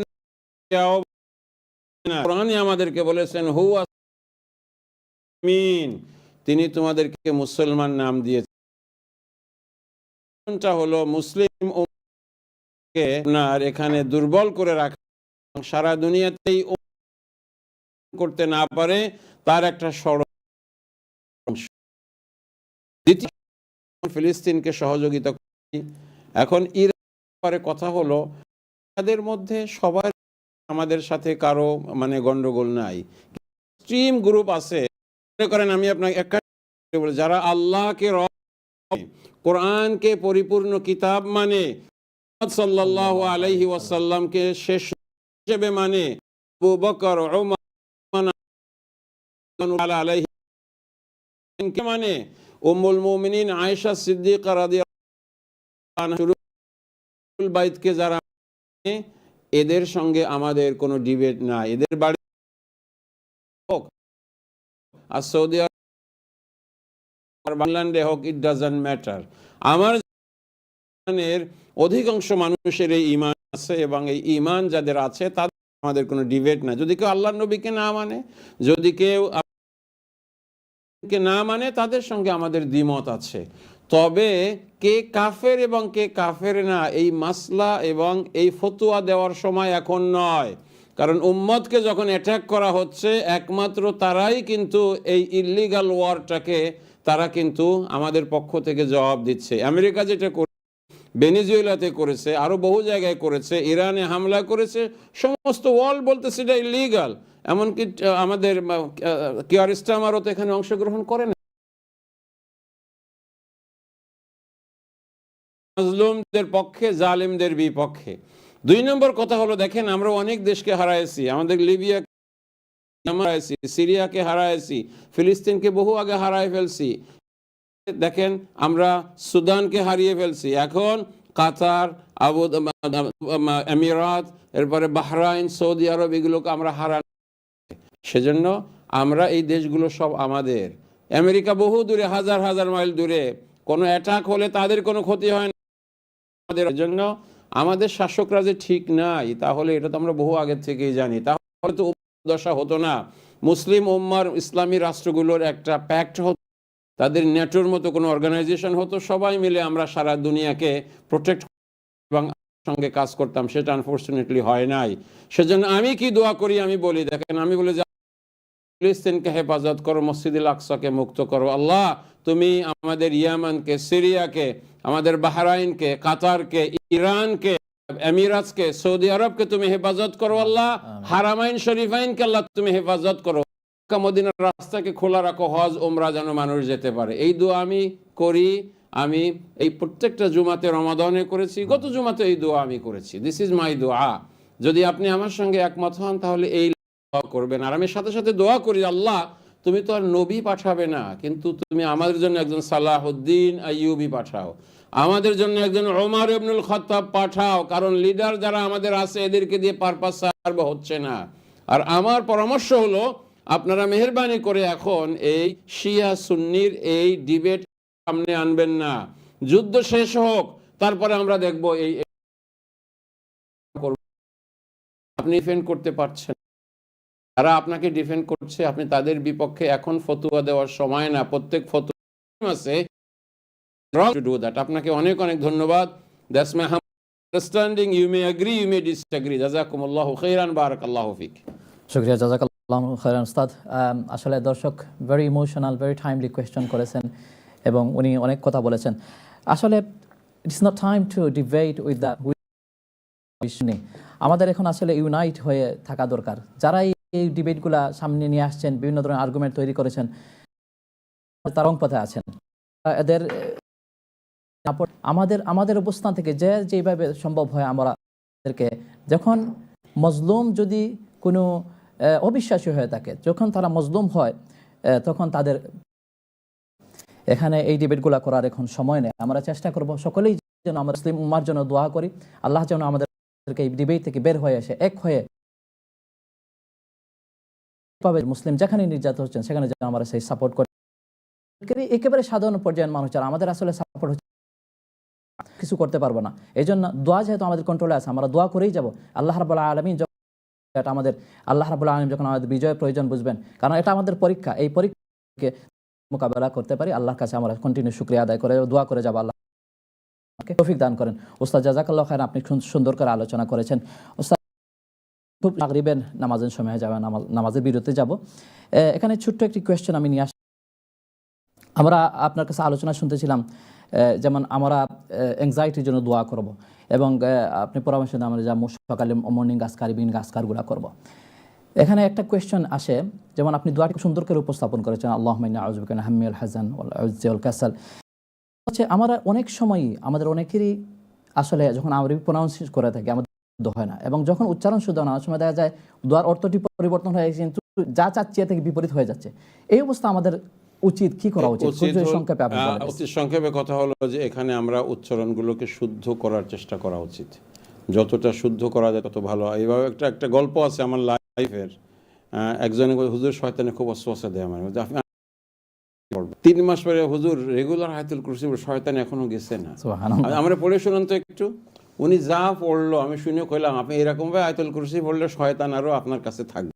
শিয়াও বলেন না। কোরআনে আমাদেরকে বলেছেন হুয়া মিন, তিনি তোমাদেরকে মুসলমান নাম দিয়েছেন। হলো মুসলিম উম্মতকে আপনার এখানে দুর্বল করে রাখা, সারা দুনিয়াতেই করতে না পারে তার একটা ষড়যন্ত্র। দ্বিতীয়, ফিলিস্তিনকে সহযোগিতা করি। এখন ইরানের কথা হলো, তাদের মধ্যে সবার আমাদের সাথে কারো মানে গন্ডগোল নাই। এক্সট্রিম গ্রুপ আছে, মনে করেন আমি আপনাকে একটা বলি, যারা আল্লাহকে কোরআনকে পরিপূর্ণ কিতাব মানে, সাল্লাল্লাহু আলাইহি ওয়াসাল্লামকে শেষ হিসেবে মানে, আবু বকর, উমর আলাইহি মানে, উম্মুল মুমিনিন আয়েশা সিদ্দিকা রাদিয়াল্লাহু আনহা বাইতকে যারা মানে, এদের সঙ্গে আমাদের কোনো ডিবেট নাই। এদের বাড়ি হোক আর সৌদি আরব, বাংলাদেশে হোক, ইট ডাজন্ট ম্যাটার। আমার অধিকাংশ মানুষের এই ঈমান আছে, এবং এই ঈমান যাদের আছে তাদের আমাদের কোনো ডিবেট না। যদি কেউ আল্লাহর নবীকে না মানে, যদি কেউ না মানে, তাদের সঙ্গে আমাদের দ্বিমত আছে। তবে কে কাফের এবং কে কাফের না, এই মাসলা এবং এই ফতোয়া দেওয়ার সময় এখন নয়। কারণ উম্মতকে যখন অ্যাটাক করা হচ্ছে, একমাত্র তারাই কিন্তু এই ইল্লিগাল ওয়ারটাকে তারা কিন্তু আমাদের পক্ষ থেকে জবাব দিচ্ছে। আমেরিকা যেটা ভেনেজুয়েলাতে করেছে, আরো বহু জায়গায় করেছে, ইরানে হামলা করেছে, সমস্ত ওয়ার্ল্ড বলতেছে এটা ইলিগাল। এমনকি আমাদের কিয়ার স্টামারও তো এখানে অংশগ্রহণ করে না। মাজলুমদের পক্ষে, জালিমদের বিপক্ষে। দুই নম্বর কথা হলো, দেখেন আমরা অনেক দেশকে হারাইছি, আমাদের লিবিয়া হারাইছি, সিরিয়াকে হারাইছি, ফিলিস্তিনকে বহু আগে হারাই ফেলছি। দেখেন আমরা সুদানকে হারিয়ে ফেলছি, এখন কাতার, আবু আমিরাত, এরপরে বাহরাইন, সৌদি আরব, এগুলোকে আমরা হারাই। সেজন্য আমরা এই দেশগুলো সব আমাদের। আমেরিকা বহু দূরে, হাজার হাজার মাইল দূরে, কোনো অ্যাটাক হলে তাদের কোনো ক্ষতি হয় না আমাদের। জন্য আমাদের শাসকরা যে ঠিক নাই, তাহলে এটা তো আমরা বহু আগের থেকেই জানি। তাহলে তো দশা হতো না। মুসলিম উম্মার ইসলামী রাষ্ট্রগুলোর একটা প্যাক্ট হতো, তাদের নেটোর মতো কোনো অর্গানাইজেশন হতো, সবাই মিলে আমরা সারা দুনিয়াকে প্রোটেক্ট এবং সঙ্গে কাজ করতাম। সেটা আনফর্চুনেটলি হয় নাই। সেজন্য আমি কি দোয়া করি আমি বলি, দেখেন আমি বলি যে ফিলিস্তিনকে হেফাজত করো, মসজিদুল আকসাকে মুক্ত করো। আল্লাহ তুমি আমাদের ইয়ামানকে, সিরিয়াকে, আমাদের বাহরাইনকে, কাতারকে, ইরানকে, এমিরাতকে, সৌদি আরবকে তুমি হেফাজত করো। আল্লাহ হারামাইন শরীফাইনকে আল্লাহ তুমি হেফাজত করো। মদিনার রাস্তাকে খোলা রাখো, হজ ওমরা যেন মানুষ যেতে পারে। এই দোয়া আমি করি। আমি এই প্রত্যেকটা জুমাতে রমাদানে করেছি, গত জুমাতে এই দোয়া আমি করেছি। দিস ইজ মাই দোয়া। যদি আপনি আমার সঙ্গে একমত হন তাহলে এই দোয়া করবেন। আর আমি সাথে সাথে দোয়া করি, আল্লাহ তুমি তো আর নবী পাঠাবে না, কিন্তু তুমি আমাদের জন্য একজন সালাহুদ্দিন আইয়ুবী পাঠাও, আমাদের জন্য একজন ওমর ইবনুল খাত্তাব পাঠাও। কারণ লিডার যারা আমাদের আছে, এদেরকে দিয়ে পারপাস সার্ভ হচ্ছে না। আর আমার পরামর্শ হলো, আপনারা মেহেরবানি করে এখন এই শিয়া সুন্নির এই ডিবেট সামনে আনবেন না। যুদ্ধ শেষ হোক, তারপরে আমরা দেখব এই আপনি ডিফেন্ড করতে পারছেন, তারা আপনাকে ডিফেন্ড করছে, আপনি তাদের বিপক্ষে এখন ফতোয়া দেওয়ার সময় না। প্রত্যেক ফতোয়া আছে, আপনাকে অনেক অনেক ধন্যবাদ। That's my understanding. You may agree, you may disagree. জাযাকুমুল্লাহু খাইরান, বারাকাল্লাহু ফিক। শুকরিয়া, জাযাকাল্লাহু খাইরান উস্তাদ। আসলে দর্শক very emotional, very timely question করেছেন এবং উনি অনেক কথা বলেছেন। আসলে it's not time to debate with the আমাদের এখন আসলে ইউনাইট হয়ে থাকা দরকার। যারা এই ডিবেটগুলা সামনে নিয়ে আসছেন, বিভিন্ন ধরনের আর্গুমেন্ট তৈরি করেছেন, তারা রং পথে আছেন। এদের আমাদের অবস্থান থেকে যেভাবে সম্ভব হয়, আমাদেরকে যখন মজলুম যদি কোনো অবিশ্বাসী হয়ে থাকে, যখন তারা মজলুম হয়, তখন তাদের এখানে এই ডিবেটগুলো করার এখন সময় নেই। আমরা চেষ্টা করব সকলেই যেন আমরা মুসলিম উম্মার জন্য দোয়া করি, আল্লাহ যেন আমাদেরকে এই ডিবেট থেকে বের হয়ে এসে এক হয়ে মুসলিম যেখানে নির্যাতন হচ্ছেন সেখানে যেন আমরা সেই সাপোর্ট করি। একেবারে সাধারণ পর্যায়ের মানুষ যারা আমাদের আসলে সাপোর্ট হচ্ছে কিছু করতে পারবো না, এই জন্য দোয়া যেহেতু আমাদের কন্ট্রোলে আছে আমরা দোয়া করেই যাব। আল্লাহ রাব্বুল আলামিন এটা আমাদের আল্লাহ রাব্বুল আলামিন যখন আমাদের বিজয়ের প্রয়োজন বুঝবেন, কারণ এটা আমাদের পরীক্ষা, এই পরীক্ষাকে মোকাবেলা করতে পারি আল্লাহর কাছে আমরা কন্টিনিউ শুকরিয়া আদায় করে দোয়া করে যাব আল্লাহকে তৌফিক দান করেন। ওস্তাদ জাযাকাল্লাহু খাইরান, আপনি সুন্দর করে আলোচনা করেছেন। ওস্তাদ খুব মাগরিবের নামাজের সময় যাবে, নামাজের বিরতি যাব। এখানে ছোট্ট একটি কোয়েশ্চেন আমি নিয়ে আমরা আপনার কাছে আলোচনা শুনতেছিলাম, যেমন আমরা অ্যাংজাইটির জন্য দোয়া করব এবং আপনি পরামর্শ দেন আমরা যা সকালে মর্নিং আজকার ইভিনিং আজকারগুলো করব। এখানে একটা কোয়েশ্চেন আসে, যেমন আপনি দোয়াটি খুব সুন্দর করে উপস্থাপন করেছেন, আল্লাহুম্মা ইন্নী আউযু বিকা মিনাল হাম্মি ওয়াল হাযান ওয়াল উজজি ওয়াল কাসাল। হচ্ছে আমরা অনেক সময়ই আমাদের অনেকেরই আসলে যখন আরবি প্রনাউন্স করে থাকি আমাদের শুদ্ধ হয় না, এবং যখন উচ্চারণ শুদ্ধ হয় না অনেক সময় দেখা যায় দোয়ার অর্থটি পরিবর্তন হয়ে গেছে কিন্তু যা চাচ্ছি এর থেকে বিপরীত হয়ে যাচ্ছে। এই অবস্থা আমাদের উচিত কি করা উচিত? সংক্ষেপে আপনি বলেন। অতি সংক্ষেপে কথা হলো যে এখানে আমরা উচ্চারণগুলোকে শুদ্ধ করার চেষ্টা করা উচিত, যতটা শুদ্ধ করা যায় তত ভালো। এইভাবে একটা গল্প আছে আমার লাইফের। একজনে হুজুর শয়তানে খুব অস্বস্তি দেয় আমার, আপনি 3 মাস পরে হুজুর রেগুলার আয়াতুল কুরসি শয়তান এখনো গেছে না, আমরা পড়ে শুনুন তো একটু। উনি যা পড়লো আমি শুনে কইলাম আপনি এরকম ভাবে আয়াতুল কুরসি পড়লে শয়তান আরো আপনার কাছে থাকবে।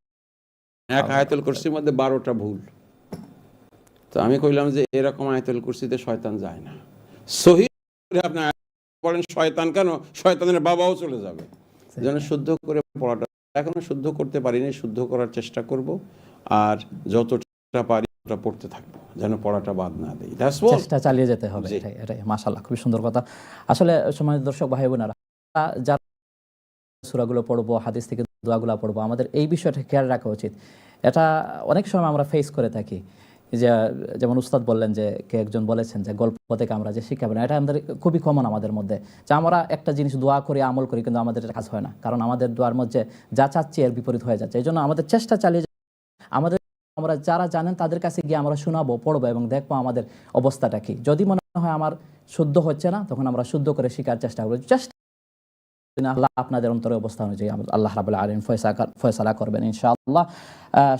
এক আয়াতুল কুরসির মধ্যে 12টা ভুল। তো আমি কইলাম যে এরকম আয়াতুল কুরসিতে শয়তান যায় না, সহি আপনি পড়েন শয়তান কেন, শয়তানের বাবাও চলে যাবে। যেন শুদ্ধ করে পড়াটা এখনো শুদ্ধ করতে পারিনি, শুদ্ধ করার চেষ্টা করব, আর যতটা পারি ওটা পড়তে থাকবো যেন পড়াটা বাদ না দেই, চেষ্টা চালিয়ে যেতে হবে। এটাই মাশাআল্লাহ, খুবই সুন্দর কথা। আসলে সম্মানিত দর্শক ভাই বোনেরা, যারা সূরাগুলো পড়বো, হাদিস থেকে দোয়াগুলো পড়বো, আমাদের এই বিষয়টা খেয়াল রাখা উচিত। এটা অনেক সময় আমরা ফেস করে থাকি, যে যেমন উস্তাদ বললেন যে কে একজন বলেছেন যে গল্প থেকে আমরা যে শিক্ষা পাই না, এটা আমাদের খুবই কমন আমাদের মধ্যে, যে আমরা একটা জিনিস দোয়া করি আমল করি কিন্তু আমাদের কাজ হয় না, কারণ আমাদের দোয়ার মধ্যে যা চাচ্ছি এর বিপরীত হয়ে যাচ্ছে। এই জন্য আমাদের চেষ্টা চালিয়ে আমাদের আমরা যারা জানেন তাদের কাছে গিয়ে আমরা শোনাবো, পড়বো এবং দেখবো আমাদের অবস্থাটা কি। যদি মনে হয় আমার শুদ্ধ হচ্ছে না, তখন আমরা শুদ্ধ করে শেখার চেষ্টা করবো। আল্লাহ আপনাদের অন্তরে অবস্থা অনুযায়ী আল্লাহ রাব্বুল আলামিন ফয়সালা করবেন ইনশাআল্লাহ।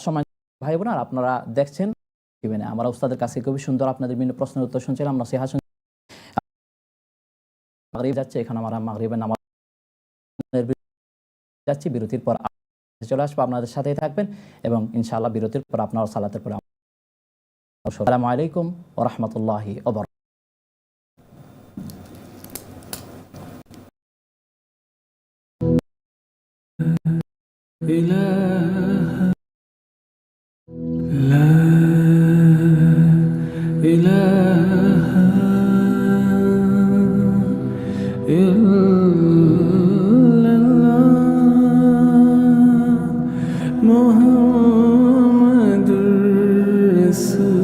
সম্মানিত ভাই বোনেরা, আপনারা দেখছেন আমরা উস্তাদের কাছে খুবই সুন্দর আপনাদের বিভিন্ন প্রশ্নের উত্তর শুনছিলাম, নসিহা মাগরিব যাচ্ছে, এখানে আমরা মাগরিবের নামাজ যাচ্ছি, বিরতির পর চলে আসবো, আপনাদের সাথেই থাকবেন এবং ইনশাআল্লাহ বিরতির পর আপনার সালাতের পর। আসসালামু আলাইকুম ওয়া রাহমাতুল্লাহি ওয়া إله لا إله إلا الله محمد رسول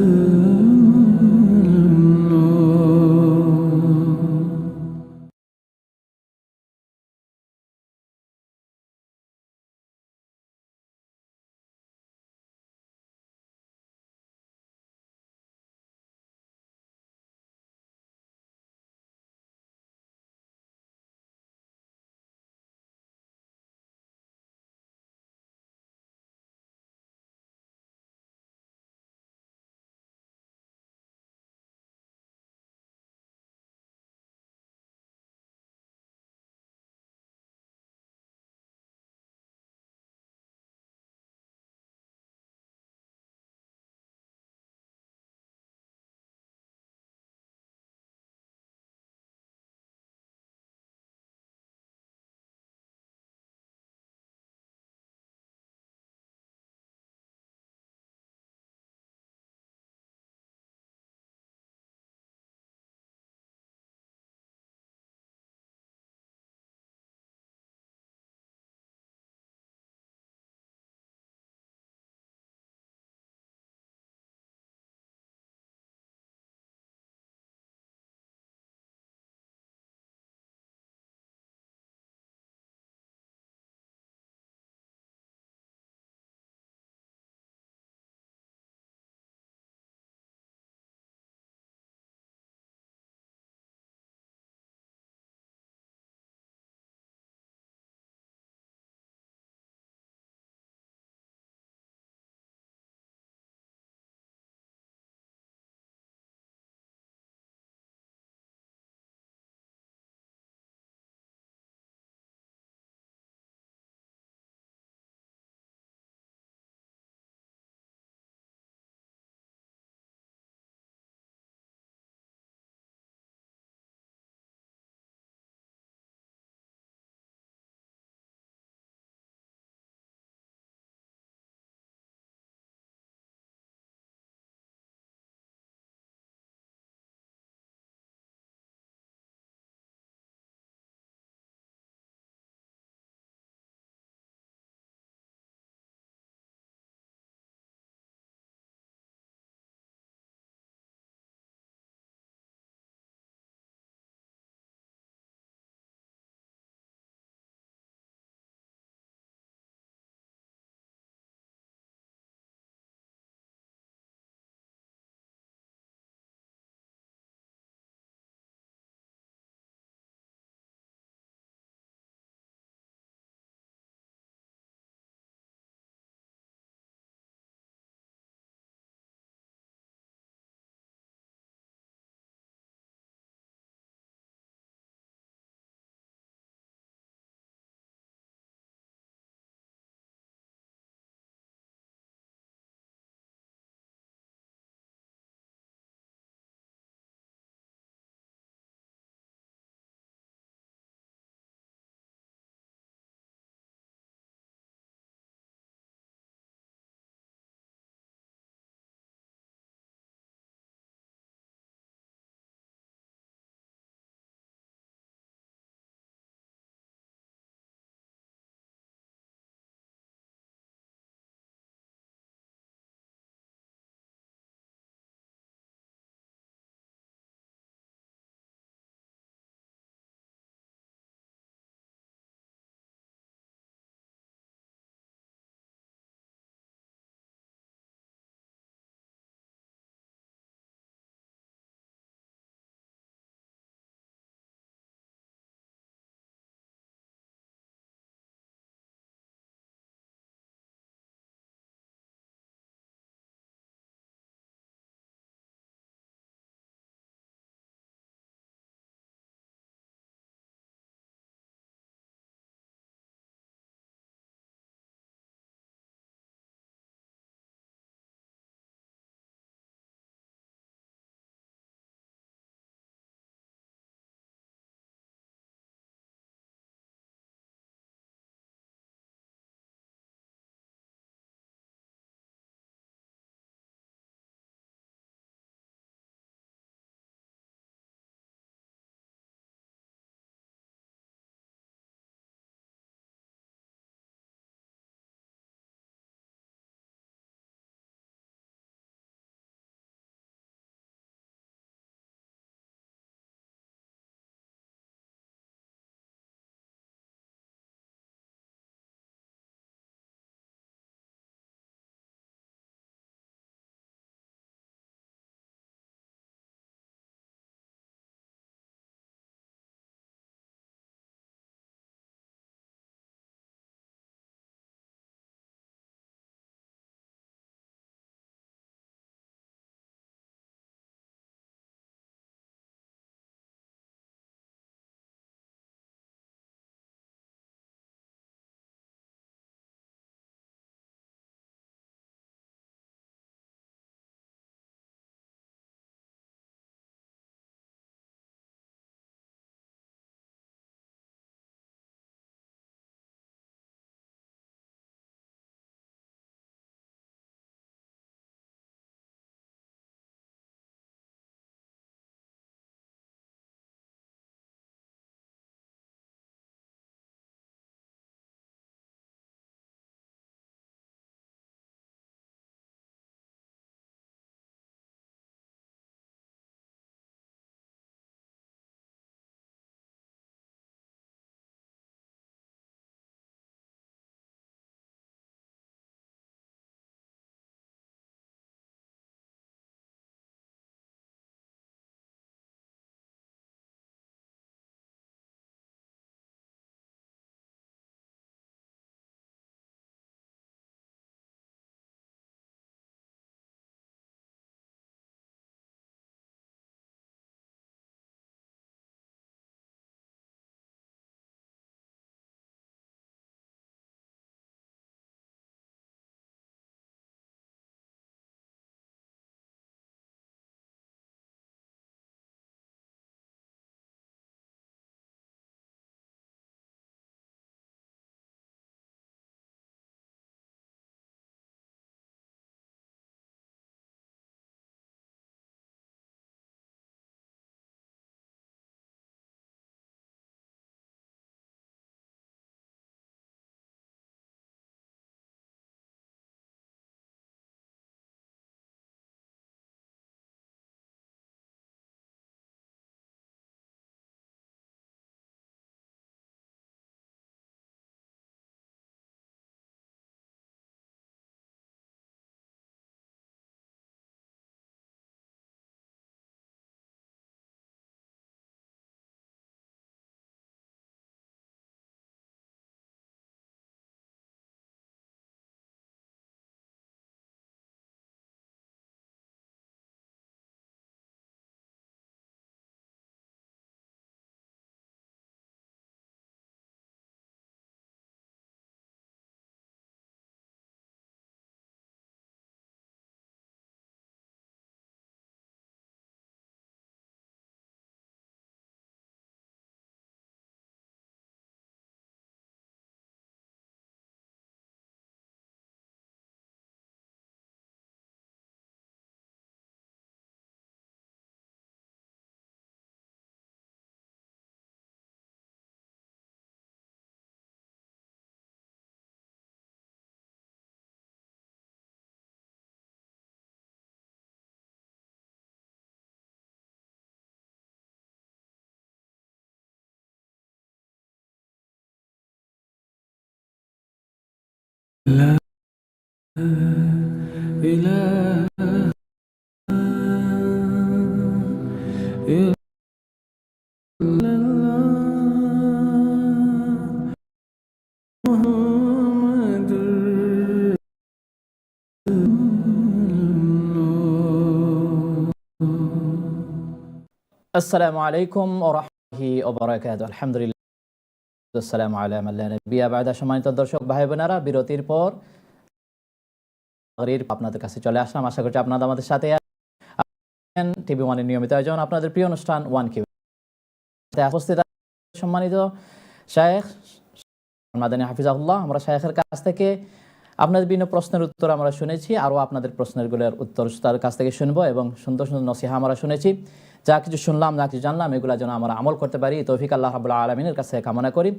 لا إله إلا الله محمد আসসালামু আলাইকুম ওয়া রাহমাতুল্লাহি ওয়া বারাকাতুহু। আলহামদুলিল্লাহ, আসসালামু আলা মান লা নাবিয়্যা বা'দা। সম্মানিত দর্শক ভাই বোনেরা, বিরতির পর আপনাদের কাছে চলে আসলাম। আশা করছি আপনারা আমাদের সাথে আছেন। টিভি ওয়ানের নিয়মিত আয়োজন আপনাদের প্রিয় অনুষ্ঠান ওয়ান কিউ উপস্থিত আছেন সম্মানিত শায়েখ মাদানী হাফিজাহুল্লাহ। আমরা শায়েখের কাছ থেকে আপনাদের বিভিন্ন প্রশ্নের উত্তর আমরা শুনেছি, আরও আপনাদের প্রশ্নেরগুলোর উত্তর তার কাছ থেকে শুনবো এবং সুন্দর সুন্দর নসিহা আমরা শুনেছি। যা কিছু শুনলাম, যা কিছু জানলাম, এগুলো যেন আমরা আমল করতে পারি, তৌফিক আল্লাহ রাব্বুল আলামিনের কাছে কামনা করি।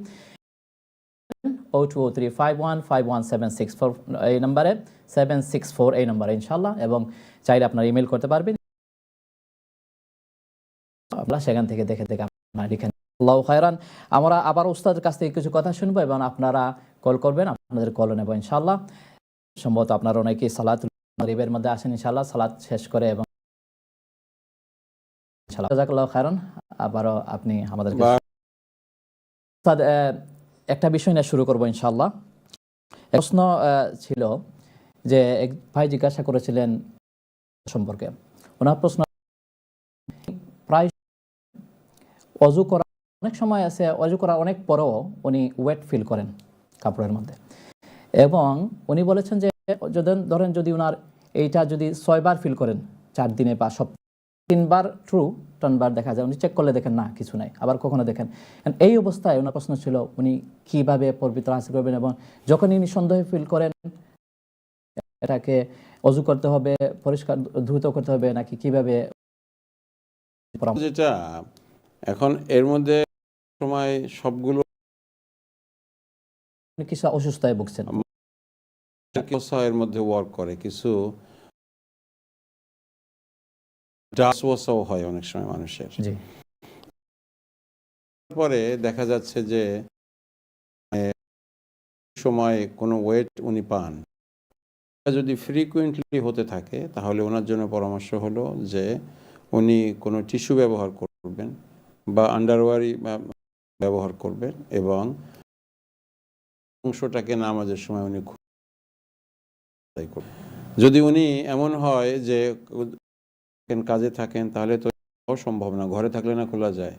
0203515176 এই নম্বরে 764 এই নম্বরে ইনশাআল্লাহ, এবং চাইলে আপনারা ইমেল করতে পারবেন, আপনারা সেখান থেকে দেখে আপনারা লিখেন। আল্লাহু খায়রান। আমরা আবার উস্তাদের কাছ থেকে কিছু কথা শুনবো এবং আপনারা কল করবেন, আপনাদের কল নেব ইনশাআল্লাহ। সম্ভবত আপনারা অনেকেই সালাতুল মাগরিবের মধ্যে আসেন ইনশাআল্লাহ, সালাত শেষ করে এবং ইনশাআল্লাহ। জাযাকাল্লাহু খায়রান। আবারও আপনি আমাদেরকে উস্তাদ একটা বিষয় নিয়ে শুরু করবো ইনশাআল্লাহ। প্রশ্ন ছিল যে এক ভাই জিজ্ঞাসা করেছিলেন সম্পর্কে, ওনার প্রশ্ন প্রায় অজু করা, অনেক সময় আছে অজু করার অনেক পরেও উনি ওয়েট ফিল করেন কাপড়ের মধ্যে, এবং উনি বলেছেন যে ধরেন যদি ওনার এইটা যদি 6 বার ফিল করেন 4 দিনে বা সপ্তাহে, 3 বার ট্রু, 10 বার দেখা যায় উনি চেক করলে দেখেন না কিছু নাই, আবার কখনো দেখেন। এই অবস্থায় ওনার প্রশ্ন ছিল উনি কিভাবে পবিত্র হাসিল করবেন, এবং যখন উনি সন্দেহ ফিল করেন এটাকে অজু করতে হবে, পরিষ্কার ধুত করতে হবে নাকি কিভাবে? যেটা এখন এর মধ্যে সময় সবগুলো কিছু অসুস্থতায় ভুগছেন, এর মধ্যে ওয়ার্ক করে, কিছু ডাসওয়াসাও হয় অনেক সময় মানুষের। জি পরে দেখা যাচ্ছে যে সময় কোনো ওয়েট উনি পান, যদি ফ্রিকুয়েন্টলি হতে থাকে তাহলে ওনার জন্য পরামর্শ হলো যে উনি কোনো টিস্যু ব্যবহার করবেন বা আন্ডারওয়্যারই ব্যবহার করবেন, এবং অংশটাকে নামাজের সময় উনি করবেন। যদি উনি এমন হয় যে কাজে থাকেন তাহলে তো সম্ভব না, ঘরে থাকলে না খোলা যায়,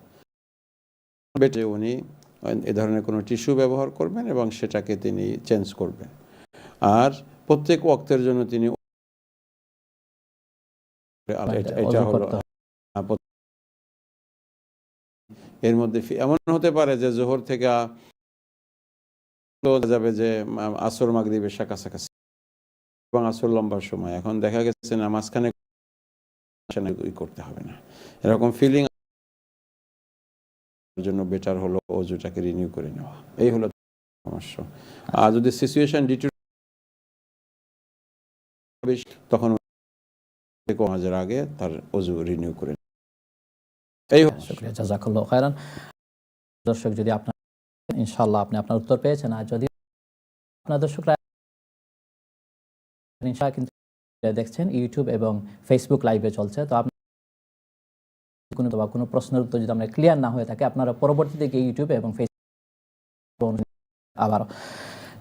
বেটে উনি এ ধরনের কোনো টিস্যু ব্যবহার করবেন এবং সেটাকে তিনি চেঞ্জ করবেন। আর প্রত্যেক ওয়াক্তের জন্য তিনি এটা হলো এর মধ্যে এমন হতে পারে যে জোহর থেকে যাবে যে আসর মাগরিবের কাছাকাছি, এবং আসর লম্বা সময়, এখন দেখা গেছে না মাঝখানে করতে হবে না, এরকম ফিলিং জন্য বেটার হলো অজুটাকে রিনিউ করে নেওয়া। এই হলো পরামর্শ। আর যদি সিচুয়েশন তখন নামাজের আগে তার অজু রিনিউ করে। এই শুকরিয়া, জাযাকাল্লাহু খায়রান। দর্শক যদি আপনার ইনশাআল্লাহ আপনি আপনার উত্তর পেয়েছেন, আর যদি আপনার দর্শকরা কিন্তু দেখছেন ইউটিউব এবং ফেসবুক লাইভে চলছে, তো আপনি কোনো প্রশ্নের উত্তর যদি আমরা ক্লিয়ার না হয়ে থাকে আপনারা পরবর্তীতে গিয়ে ইউটিউব এবং ফেসবুক আবার।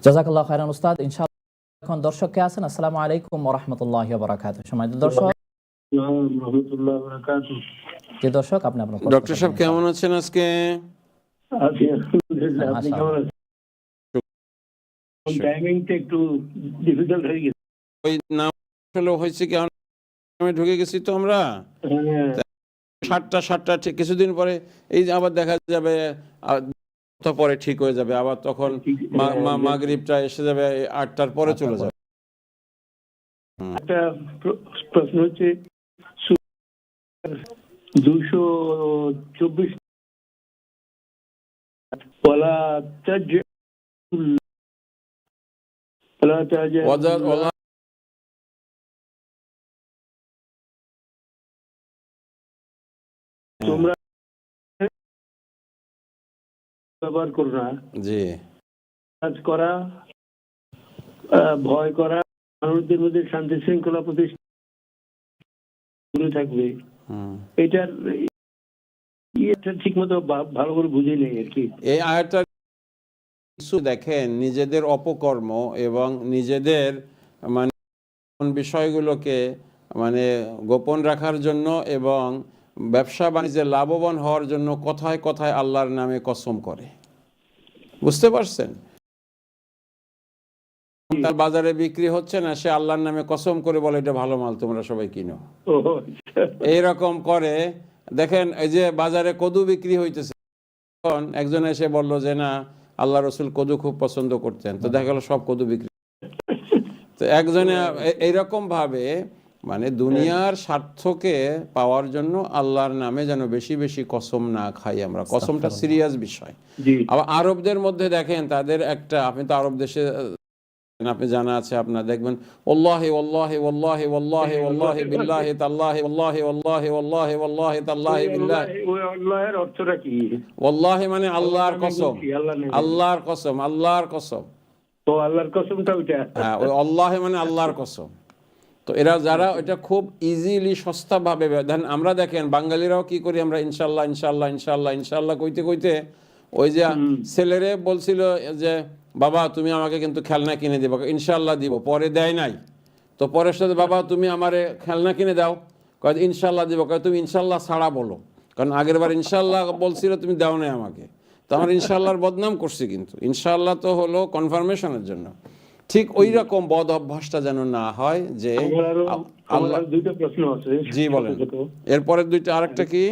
জাযাকাল্লাহু খায়রান উস্তাদ। ইনশাআল্লাহ এখন দর্শক কে আছেন? আসসালামু আলাইকুম ওয়া রাহমাতুল্লাহি ওয়া বারাকাতুহু। সম্মানিত দর্শক, যে দর্শক আপনি আপনার ডক্টর সাহেব কেমন আছেন আজকে? আপনি কেমন আছেন? টাইমিংটা একটু ডিফিকাল্ট হয়ে গেছে। ওই নাম হয়েছে কি আমি ঢুকে গেছি তো আমরা 7টা ঠিক কিছুদিন পরে এই যে আবার দেখা যাবে পরে ঠিক হয়ে যাবে, আবার তখন মাগরিবটা এসে যাবে 8টার পরে চলে যাবে। একটা প্রশ্ন হচ্ছে 224 তোমরা ব্যবহার করো না, জি কাজ করা ভয় করা, মানুষদের মধ্যে শান্তি শৃঙ্খলা প্রতিষ্ঠা থাকবে, এটার এটা ঠিক মতো ভালো করে বুঝে নেই আর কি। এই আয়াতটা কিছু দেখেন নিজেদের অপকর্ম এবং নিজেদের মানে বিষয়গুলোকে মানে গোপন রাখার জন্য এবং ব্যবসা বাণিজ্যে লাভবান হওয়ার জন্য কথায় কথায় আল্লাহর নামে কসম করে। বুঝতে পারছেন? তার বাজারে বিক্রি হচ্ছে না, সে আল্লাহর নামে কসম করে বলে এটা ভালো মাল, তোমরা সবাই কিনো। এইরকম করে দেখেন, এই যে বাজারে কদু বিক্রি হইতেছে, একজন এসে বলল যে না আল্লাহ রসুল কদু খুব পছন্দ করতেন, তো দেখা গেল সব কদু বিক্রি। তো একজনে এইরকম ভাবে মানে দুনিয়ার স্বার্থকে পাওয়ার জন্য আল্লাহর নামে যেন বেশি বেশি কসম না খাই আমরা। কসমটা সিরিয়াস বিষয়। আবার আরবদের মধ্যে দেখেন তাদের একটা, আপনি তো আরব দেশে আপনি জানা আছে আপনার, দেখবেন ওয়াল্লাহি ওয়াল্লাহি ওয়াল্লাহি ওয়াল্লাহি ওয়াল্লাহি বিল্লাহি তাল্লাহি ওয়াল্লাহি ওয়াল্লাহি ওয়াল্লাহি ওয়াল্লাহি তাল্লাহি বিল্লাহি। ওই আল্লাহর অর্থটা কি? ওয়াল্লাহি মানে আল্লাহর কসম, আল্লাহর কসম, আল্লাহর কসম। তো আল্লাহর কসমটা ওইটা, হ্যাঁ, ওই আল্লাহি মানে আল্লাহর কসম। তো এরা যারা এটা খুব ইজিলি সস্তা ভাবে দেন, আমরা দেখেন বাঙালিরাও কি করি, আমরা ইনশাল্লাহ ইনশাল্লাহ ইনশাল্লাহ ইনশাল্লাহ কইতে কইতে ওই যে ছেলেরে বলছিল যে বাবা তুমি আমাকে কিন্তু খেলনা কিনে দিবা, ইনশাল্লাহ দিব, পরে দেয় নাই। তো পরের সাথে বাবা তুমি আমারে খেলনা কিনে দাও, কয় ইনশাল্লাহ দিব, কয় তুমি ইনশাল্লাহ ছাড়া বলো, কারণ আগের বার ইনশাল্লাহ বলছিল তুমি দাও নাই আমাকে, তো আমার ইনশাল্লাহর বদনাম করছি। কিন্তু ইনশাল্লাহ তো হলো কনফার্মেশনের জন্য। ঠিক ওই রকম বদ অভ্যাসটা যেন না হয় যে আল্লাহ। দুইটা প্রশ্ন আছে। জি বলেন। এরপরে দুইটা, আরেকটা কি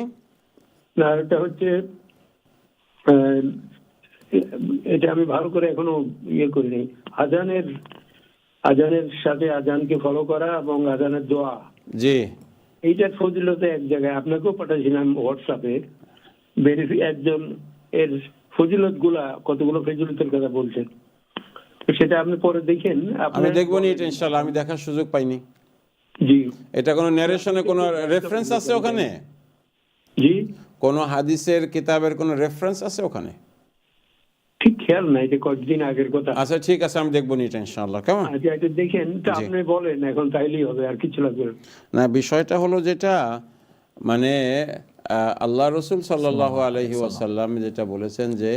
না, আরেকটা হচ্ছে এটা আমি ভালো করে এখনো ইয়ে করিনি, আজানের সাথে আজানকে ফলো করা এবং আজানের দোয়া। জি, এইটার ফজিলতে এক জায়গায় আপনাকেও পাঠাইছিলাম হোয়াটসঅ্যাপে, একজন এর ফজিলত গুলা, কতগুলো ফজিলতের কথা বলছেন, সেটা আপনি পরে দেখেন। আমি দেখবো নি এটা ইনশাআল্লাহ, আমি দেখার সুযোগ পাইনি। জি, এটা কোনো ন্যারেশনে কোনো রেফারেন্স আছে ওখানে? জি, কোন হাদিসের কিতাবের কোনো রেফারেন্স আছে ওখানে? ঠিক খেয়াল নাই, এটা কয়েকদিন আগের কথা। আচ্ছা ঠিক আছে, আমি দেখবো নি এটা ইনশাআল্লাহ। কেমন? আচ্ছা, এটা দেখেন, তা আপনি বলেন এখন, তাইলেই হবে, আর কিছু লাগবে না। বিষয়টা হলো যেটা মানে আল্লাহ রসুল সাল্লাল্লাহু আলাইহি ওয়াসাল্লাম যেটা বলেছেন যে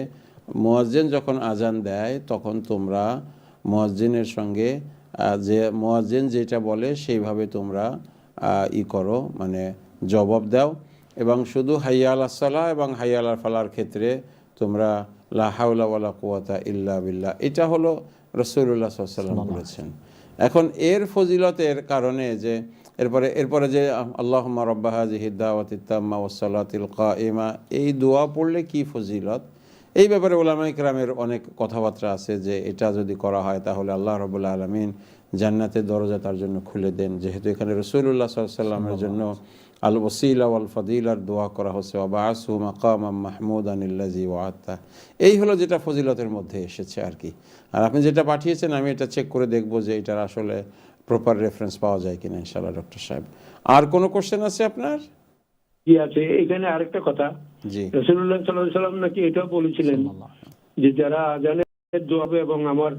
মুয়াজ্জিন যখন আজান দেয় তখন তোমরা মুয়াজ্জিনের সঙ্গে যে মুয়াজ্জিন যেটা বলে সেইভাবে তোমরা করো, মানে জবাব দাও, এবং শুধু হাইয়া আলাস সালাহ এবং হাইয়া আলাল ফালাহর ক্ষেত্রে তোমরা লা হাওলা ওয়ালা কুওয়াতা ইল্লা বিল্লাহ, এটা হলো রাসূলুল্লাহ সাল্লাল্লাহু আলাইহি ওয়াসাল্লাম বলেছেন। এখন এর ফজিলতের কারণে যে এরপরে যে আল্লাহুম্মা রাব্বা হাযিহিদ দাওয়াতিত তাম্মা ওয়াস সালাতিল কাইমা, এই দোয়া পড়লে কি ফজিলত, এই ব্যাপারে উলামায়ে কেরামের অনেক কথাবার্তা আছে যে এটা যদি করা হয় তাহলে আল্লাহ রাব্বুল আলামিন জান্নাতের দরজা তার জন্য খুলে দেন, যেহেতু এখানে রাসূলুল্লাহ সাল্লাল্লাহু আলাইহি ওয়াসাল্লামের জন্য আল ওয়াসিলা ওয়াল ফাদিলার দোয়া করা হচ্ছে, ওয়া বাআসু মাকামাম মাহমুদান আল্লাযী ওয়া'আতা। এই হলো যেটা ফজিলতের মধ্যে এসেছে আর কি। আর আপনি যেটা পাঠিয়েছেন আমি এটা চেক করে দেখব যে এটার আসলে প্রপার রেফারেন্স পাওয়া যায় কিনা ইনশাআল্লাহ। ডক্টর সাহেব, আর কোনো কোশ্চেন আছে আপনার? জি আছে। এখানে আরেকটা কথা, জি, রাসূলুল্লাহ সাল্লাল্লাহু আলাইহি ওয়াসাল্লাম নাকি এটাও বলেছিলেন যে যারা আজানের দোয়া এবং আমার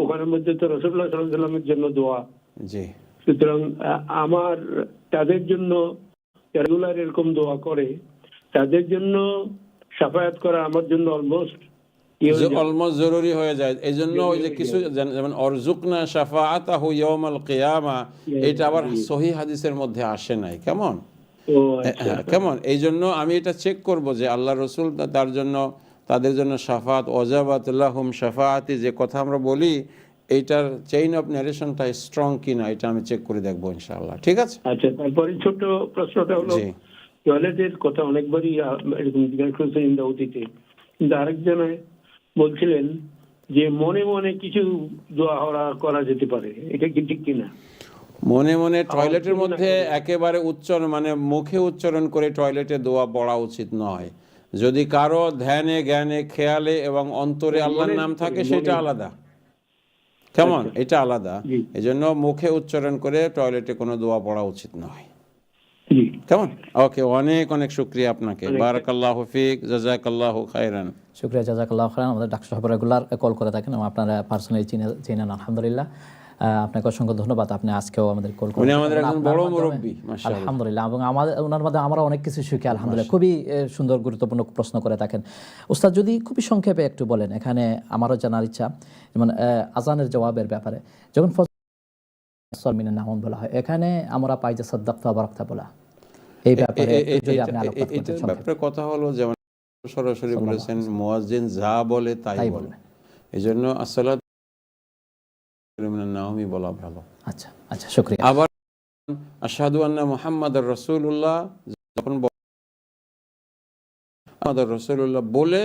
ওখানের মধ্যে তো রাসূলুল্লাহ সাল্লাল্লাহু আলাইহি ওয়াসাল্লামের জন্য দোয়া। জি, সুতরাং আমার তাদের জন্য রেগুলার এরকম দোয়া করে তাদের জন্য শাফায়াত করা আমার জন্য অলমোস্ট জরুরি হয়ে যায়। এই জন্য ওই যে কিছু যেমন অরজুকনা শাফাআতাহু ইয়াউমাল কিয়ামা, এটা আবার সহিহ হাদিসের মধ্যে আসে নাই। কেমন? কেমন? এই জন্য আমি এটা চেক করব যে আল্লাহ রসুল তার জন্য তাদের জন্য শাফাত ওয়াজাবাত লাহুম শাফাআতি যে কথা আমরা বলি, এইটার চেইন অফ ন্যারেশনটা স্ট্রং কিনা এটা আমি চেক করে দেখবো ইনশাআল্লাহ। ঠিক আছে। আচ্ছা, তারপরে ছোট প্রশ্নটা হলো টয়লেটের কথা অনেকবারই এরকম জিজ্ঞাসা করেছেন ইন্দাউতিতে, কিন্তু আরেকজনে বলছিলেন যে মনে মনে কিছু দোয়া করা যেতে পারে, এটা কি ঠিক কিনা? মনে মনে টয়লেটের মধ্যে একেবারে উচ্চারণ মানে মুখে উচ্চারণ করে টয়লেটে দোয়া পড়া উচিত নয়। যদি কারো ধ্যানে জ্ঞানে খেয়ালে এবং অন্তরে আল্লাহর নাম থাকে সেটা আলাদা। কেমন? এটা আলাদা। এই জন্য মুখে উচ্চারণ করে টয়লেটে কোনো দোয়া পড়া উচিত নয়। কেমন? ওকে, অনেক অনেক শুকরিয়া আপনাকে। বারাকাল্লাহু ফিক, জাযাকাল্লাহু খাইরান। শুকরিয়া, জাযাকাল্লাহু খাইরান। আমাদের ডাক্তার সাহেব রেগুলার কল করে থাকেন এবং আপনারা পার্সোনালি চিনেন, আলহামদুলিল্লাহ। আপনাকে অসংখ্য ধন্যবাদ। আপনি আজকেও আমাদের কল উনি করেন। আমাদের একজন বড় মুরব্বী, মাশাআল্লাহ। আলহামদুলিল্লাহ। এবং আমাদের ওনার মধ্যে আমরা অনেক কিছু শিখি, আলহামদুলিল্লাহ। খুবই সুন্দর গুরুত্বপূর্ণ প্রশ্ন করে থাকেন। উস্তাদ, যদি খুবই সংক্ষেপে একটু বলেন, এখানে আমারও জানার ইচ্ছা, যেমন আজানের জবাবের ব্যাপারে, যখন মিনের নাম বলা হয়, এখানে আমরা পাই যে সাদ্দাক্তা ওয়া বারাকতা বলা, এই ব্যাপারে যদি আপনি আলোকপাত করতেন সংক্ষেপে। ব্যাপারে কথা হলো, যেমন সরাসরি বলেছেন মুয়াজ্জিন যা বলে তাই বলে, এইজন্য আসসালাতু মিনান নাওমি বলা ভালো। আচ্ছা আচ্ছা, শুকরিয়া। আবার আশহাদু আন্না মুহাম্মাদুর রাসূলুল্লাহ যখন মুহাম্মাদুর রাসূলুল্লাহ বলে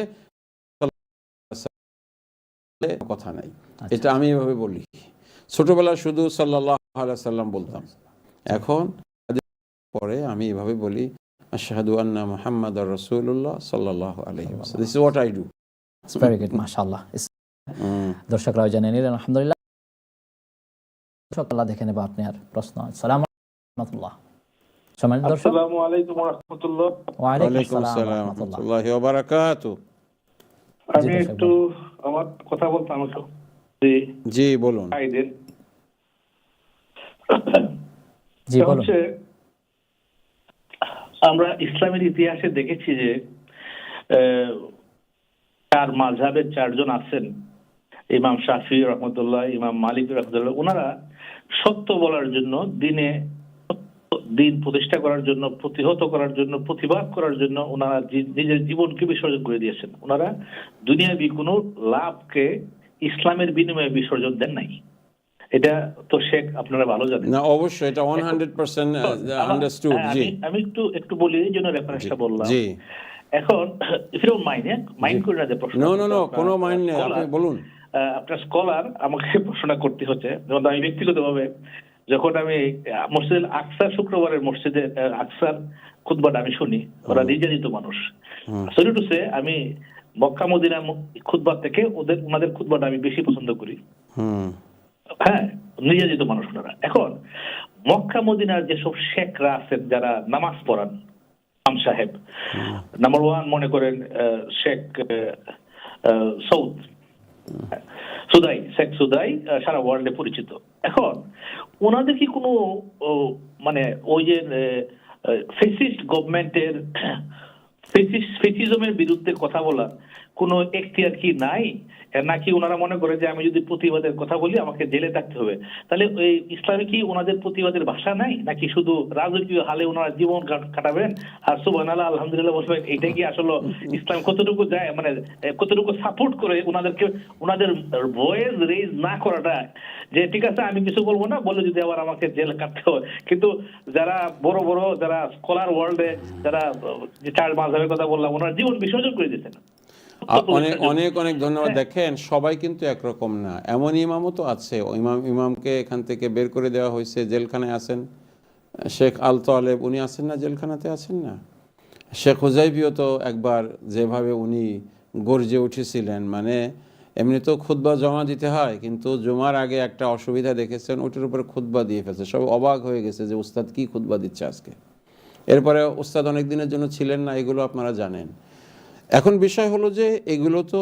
কথা নাই, এটা আমি এভাবে বলি। ছোটবেলা শুধু সাল্লাল্লাহু আলাইহি সাল্লাম বলতাম, এখন পরে আমি এভাবে বলি আশহাদু আন্না মুহাম্মাদুর রাসূলুল্লাহ সাল্লাল্লাহু আলাইহি ওয়াসাল্লাম। This is what I do. It's very good, মাশাআল্লাহ। দর্শকরাও জেনে নিলেন, আলহামদুলিল্লাহ। আল্লাহ দেখে নেব আপনার প্রশ্ন। আসসালামু আলাইকুম ওয়া রাহমাতুল্লাহ। সম্মানিত দর্শক, আসসালামু আলাইকুম ওয়া রাহমাতুল্লাহ। ওয়া আলাইকুম ওয়ালাইকুম আসসালাম আসসালাম ওয়া ওয়া রাহমাতুল্লাহ। রাহমাতুল্লাহি ওয়া বারাকাতুহু। আমি একটু আমার কথা বলতাম একটু জি বলুন। জি বলুন। আমরা ইসলামের ইতিহাসে দেখেছি যে চার মাযহাবের চারজন আছেন, ইমাম শাফি রহমতুল্লাহ, ইমাম মালিক রহমতুল্লাহ। ওনারা সত্য বলার জন্য, দিন প্রতিষ্ঠা করার জন্য, প্রতিহত করার জন্য, প্রতিবাদ করার জন্য ওনারা নিজের জীবনকে বিসর্জন করে দিয়েছেন। ওনারা দুনিয়াবি কোনো লাভকে ইসলামের বিনিময়ে বিসর্জন দেন নাই। এটা তো শেখ আপনারা ভালো জানেন। না, অবশ্যই এটা 100% আন্ডারস্টুড। জি, আমি একটু বলি, এই জন্য রেফারেন্সটা বললাম। জি, এখন ইফ ইউ ডোন্ট মাইন্ড করে না যে প্রশ্ন। নো, কোনো মাইন্ড নেই, আপনি বলুন। আপনার স্কলার আমাকে প্রশ্ন করতে হচ্ছে। যেমন আমি ব্যক্তিগতভাবে যখন আমি মসজিদে আকসার, শুক্রবারের মসজিদে আকসার খুতবাটা আমি শুনি, ওরা নির্যাতিত মানুষ। সরি টু সে, আমি মক্কা মদিনা খুতবা থেকে ওনাদের খুতবাটা আমি বেশি পছন্দ করি। হ্যাঁ, নির্যাতিত মানুষ ওনারা। এখন মক্কা মদিনার যেসব শেখরা আছেন যারা নামাজ পড়ান, ইমাম সাহেব, নাম্বার 1 মনে করেন শেখ শেখ সুদাই সারা ওয়ার্ল্ডে পরিচিত। এখন ওনাদের কি কোনো মানে ওই যে ফেসিস্ট গভর্নমেন্টের ফেসিজমের বিরুদ্ধে কথা বলা কোনো এখতিয়ার কি নাই? নাকি ওনারা মনে করে যে আমি যদি প্রতিবাদের কথা বলি আমাকে জেলে থাকতে হবে? তাহলে এই ইসলামে কি ওনাদের প্রতিবাদের ভাষা নাই, নাকি শুধু রাজকীয় হালে ওনারা জীবন কাটাবেন আর সুবহানাল্লাহ আলহামদুলিল্লাহ বলবেন? এটা কি আসলে ইসলাম কতটুকু যায়, মানে কতটুকু সাপোর্ট করে ওনাদেরকে, ওনাদের ভয়েস রেজ না করাটা, যে ঠিক আছে আমি কিছু বলবো না, বলে যদি আবার আমাকে জেলে কাটতে হয়? কিন্তু যারা বড় বড় যারা স্কলার ওয়ার্ল্ডে যারা যে চার মাযহাবের কথা বললাম, ওনারা জীবন বিসর্জন করে দিয়েছেন। অনেক অনেক ধন্যবাদ। দেখেন, সবাই কিন্তু একরকম না, এমন ইমামও তো আছে। ইমামকে এখান থেকে বের করে দেওয়া হয়েছে, জেলখানায় আছেন। শেখ আল তালেব উনি আছেন না, জেলখানাতে আছেন না। শেখ হুজাইবিও তো একবার যেভাবে উনি গর্জে উঠেছিলেন, মানে এমনি তো খুতবা জমা দিতে হয়, কিন্তু জমার আগে একটা অসুবিধা দেখেছেন, ওটার উপরে খুতবা দিয়ে ফেলছে। সব অবাক হয়ে গেছে যে উস্তাদ কি খুতবা দিচ্ছে আজকে। এরপরে উস্তাদ অনেক দিনের জন্য ছিলেন না, এগুলো আপনারা জানেন। এখন বিষয় হলো যে এগুলো তো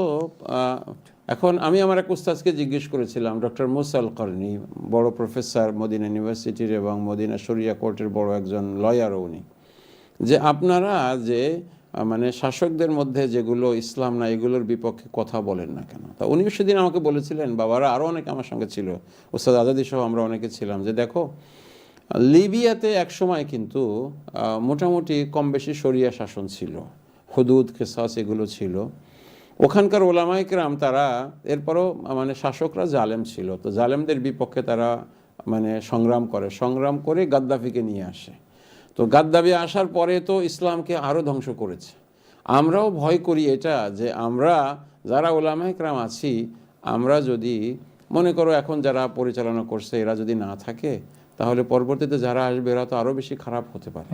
এখন আমি আমার এক উস্তাদকে জিজ্ঞেস করেছিলাম, ডক্টর মুসা আল করনি, বড় প্রফেসর মদিনা ইউনিভার্সিটির এবং মদিনা শরিয়া কোর্টের বড় একজন লয়ারও উনি, যে আপনারা যে মানে শাসকদের মধ্যে যেগুলো ইসলাম না এগুলোর বিপক্ষে কথা বলেন না কেন? তা উনি সেদিন আমাকে বলেছিলেন, বাবারা আরও অনেকে আমার সঙ্গে ছিল, উস্তাদ আজাদি সহ আমরা অনেকে ছিলাম, যে দেখো লিবিয়াতে একসময় কিন্তু মোটামুটি কম বেশি শরিয়া শাসন ছিল, হুদুদ কিসাস এগুলো ছিল। ওখানকার ওলামায়ে কেরাম তারা এরপরও মানে শাসকরা জালেম ছিল, তো জালেমদের বিপক্ষে তারা মানে সংগ্রাম করে গাদ্দাফিকে নিয়ে আসে। তো গাদ্দাফি আসার পরে তো ইসলামকে আরও ধ্বংস করেছে। আমরাও ভয় করি এটা, যে আমরা যারা ওলামায়ে কেরাম আছি, আমরা যদি মনে করো এখন যারা পরিচালনা করছে এরা যদি না থাকে, তাহলে পরবর্তীতে যারা আসবে এরা তো আরও বেশি খারাপ হতে পারে।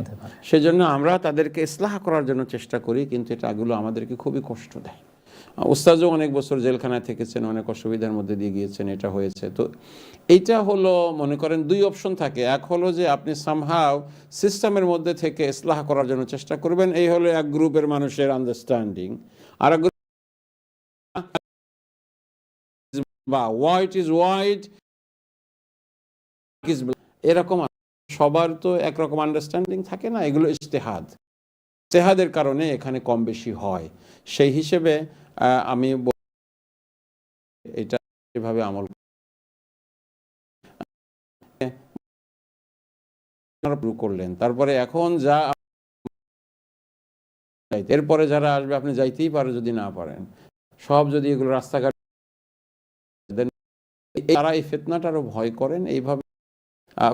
সেজন্য আমরা তাদেরকে ইসলাহ করার জন্য চেষ্টা করি, কিন্তু এগুলো আমাদেরকে খুবই কষ্ট দেয়। উস্তাদও অনেক বছর জেলখানায় থেকেছেন, অনেক অসুবিধার মধ্যে দিয়ে গিয়েছেন, এটা হয়েছে। তো এইটা হলো মনে করেন দুই অপশন থাকে। এক হলো যে আপনি সামহাও সিস্টেমের মধ্যে থেকে ইসলাহ করার জন্য চেষ্টা করবেন, এই হলো এক গ্রুপের মানুষের আন্ডারস্ট্যান্ডিং। আর এক বা হোয়াইট ইজ হোয়াইট এরকম, সবার তো একরকম আন্ডারস্ট্যান্ডিং থাকে না, এগুলো ইজতিহাদের কারণে এখানে কম বেশি হয়। সেই হিসেবে আমি এটা এভাবে আমল করলেন। তারপরে এখন যা এরপরে যারা আসবে আপনি যাইতেই পারে, যদি না পারেন সব যদি এগুলো রাস্তাঘাট, তারা এই ফিতনাটারও ভয় করেন। এইভাবে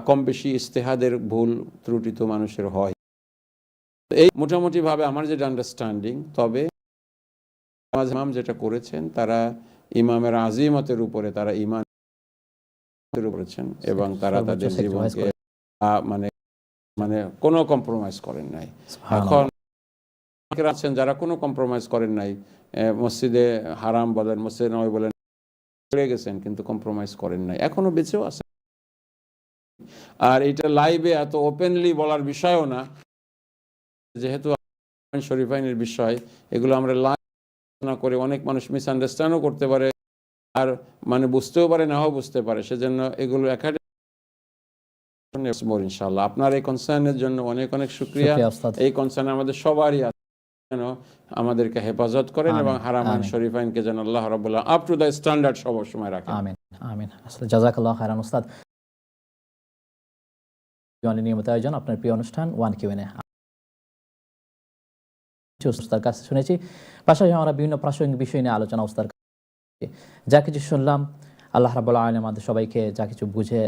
কম বেশি ইজতিহাদের ভুল ত্রুটি তো মানুষের হয়। এই মোটামুটি ভাবে আমার যেটা আন্ডারস্ট্যান্ডিং। তবে ইমাম যেটা করেছেন, তারা ইমামের আজিমতের উপরে তারা ইমান করেছেন এবং তারা তাদের জীবনকে মানে মানে কোনো কম্প্রোমাইজ করেন নাই। এখন আছেন যারা কোনো কম্প্রোমাইজ করেন নাই, মসজিদে হারাম বলেন, মসজিদে নবী বলেন, চলে গেছেন কিন্তু কম্প্রোমাইজ করেন নাই, এখনো বেঁচেও আছেন। আর এটা লাইভে এত ওপেনলি বলার বিষয়ও না, যেহেতু শরীফাইনের বিষয়, এগুলো আমরা লাইভ না করে অনেক মানুষ মিসআন্ডারস্ট্যান্ডও করতে পারে, আর মানে বুঝতেও পারে, নাও বুঝতে পারে। সেজন্য এগুলো একাডেমি ইনশাআল্লাহ। আপনার এই কনসার্নের জন্য অনেক অনেক শুকরিয়া। এই কনসার্ন আমাদের সবারই আছে, যেন আমাদেরকে হেফাজত করেন এবং হারামাইন শরীফাইনকে যেন আল্লাহ রাব্বুল আপ টু দ্য স্ট্যান্ডার্ড সব সময় রাখেন। আমিন আমিন। আসলে জাযাকাল্লাহু খাইরান উস্তাদ। নিয়মিত আয়োজন আপনার প্রিয় অনুষ্ঠান ওয়ান কিউএনএ উস্তাদের কাছে শুনেছি, পাশাপাশি আমরা বিভিন্ন প্রাসঙ্গিক বিষয় নিয়ে আলোচনা উস্তাদের কাছে যা কিছু শুনলাম, আল্লাহ রাব্বুল আলামিন আমাদের সবাইকে যা কিছু বুঝে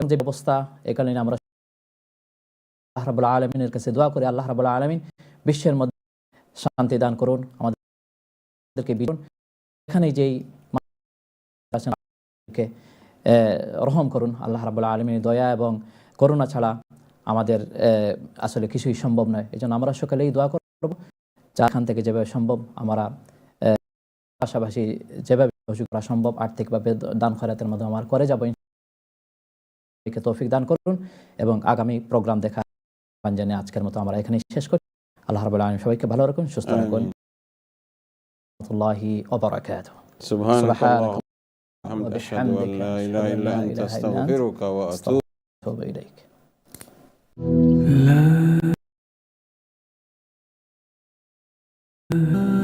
যে অবস্থা, এ কারণে আমরা আল্লাহ রাব্বুল আলামিনের কাছে দোয়া করি, আল্লাহ রাব্বুল আলামিন বিশ্বের মধ্যে শান্তি দান করুন, আমাদেরকে এখানে যেই রহম করুন। আল্লাহ রাব্বুল আলামিনের দয়া এবং করুণা ছাড়া আমাদের আসলে কিছুই সম্ভব নয়। এই জন্য আমরা সকলেই দোয়া করব, যাখান থেকে যেভাবে সম্ভব আমরা পাশাপাশি যেভাবে করা সম্ভব আর্থিকভাবে দান খয়রাতের মাধ্যমে আমরা করে যাব। তৌফিক দান করুন এবং আগামী প্রোগ্রাম দেখা জানিয়ে আজকের মতো আমরা এখানে শেষ করি। আল্লাহ রাব্বুল আলামিন সবাইকে ভালো রাখুন, সুস্থ রাখুন। রাহমাতুল্লাহি ওয়া বারাকাতুহু। সুবহানাল্লাহ আশহাদু আল্লা ইলাহা ইল্লা আনতা আস্তাগফিরুকা ওয়া আতুবু ইলাইক। La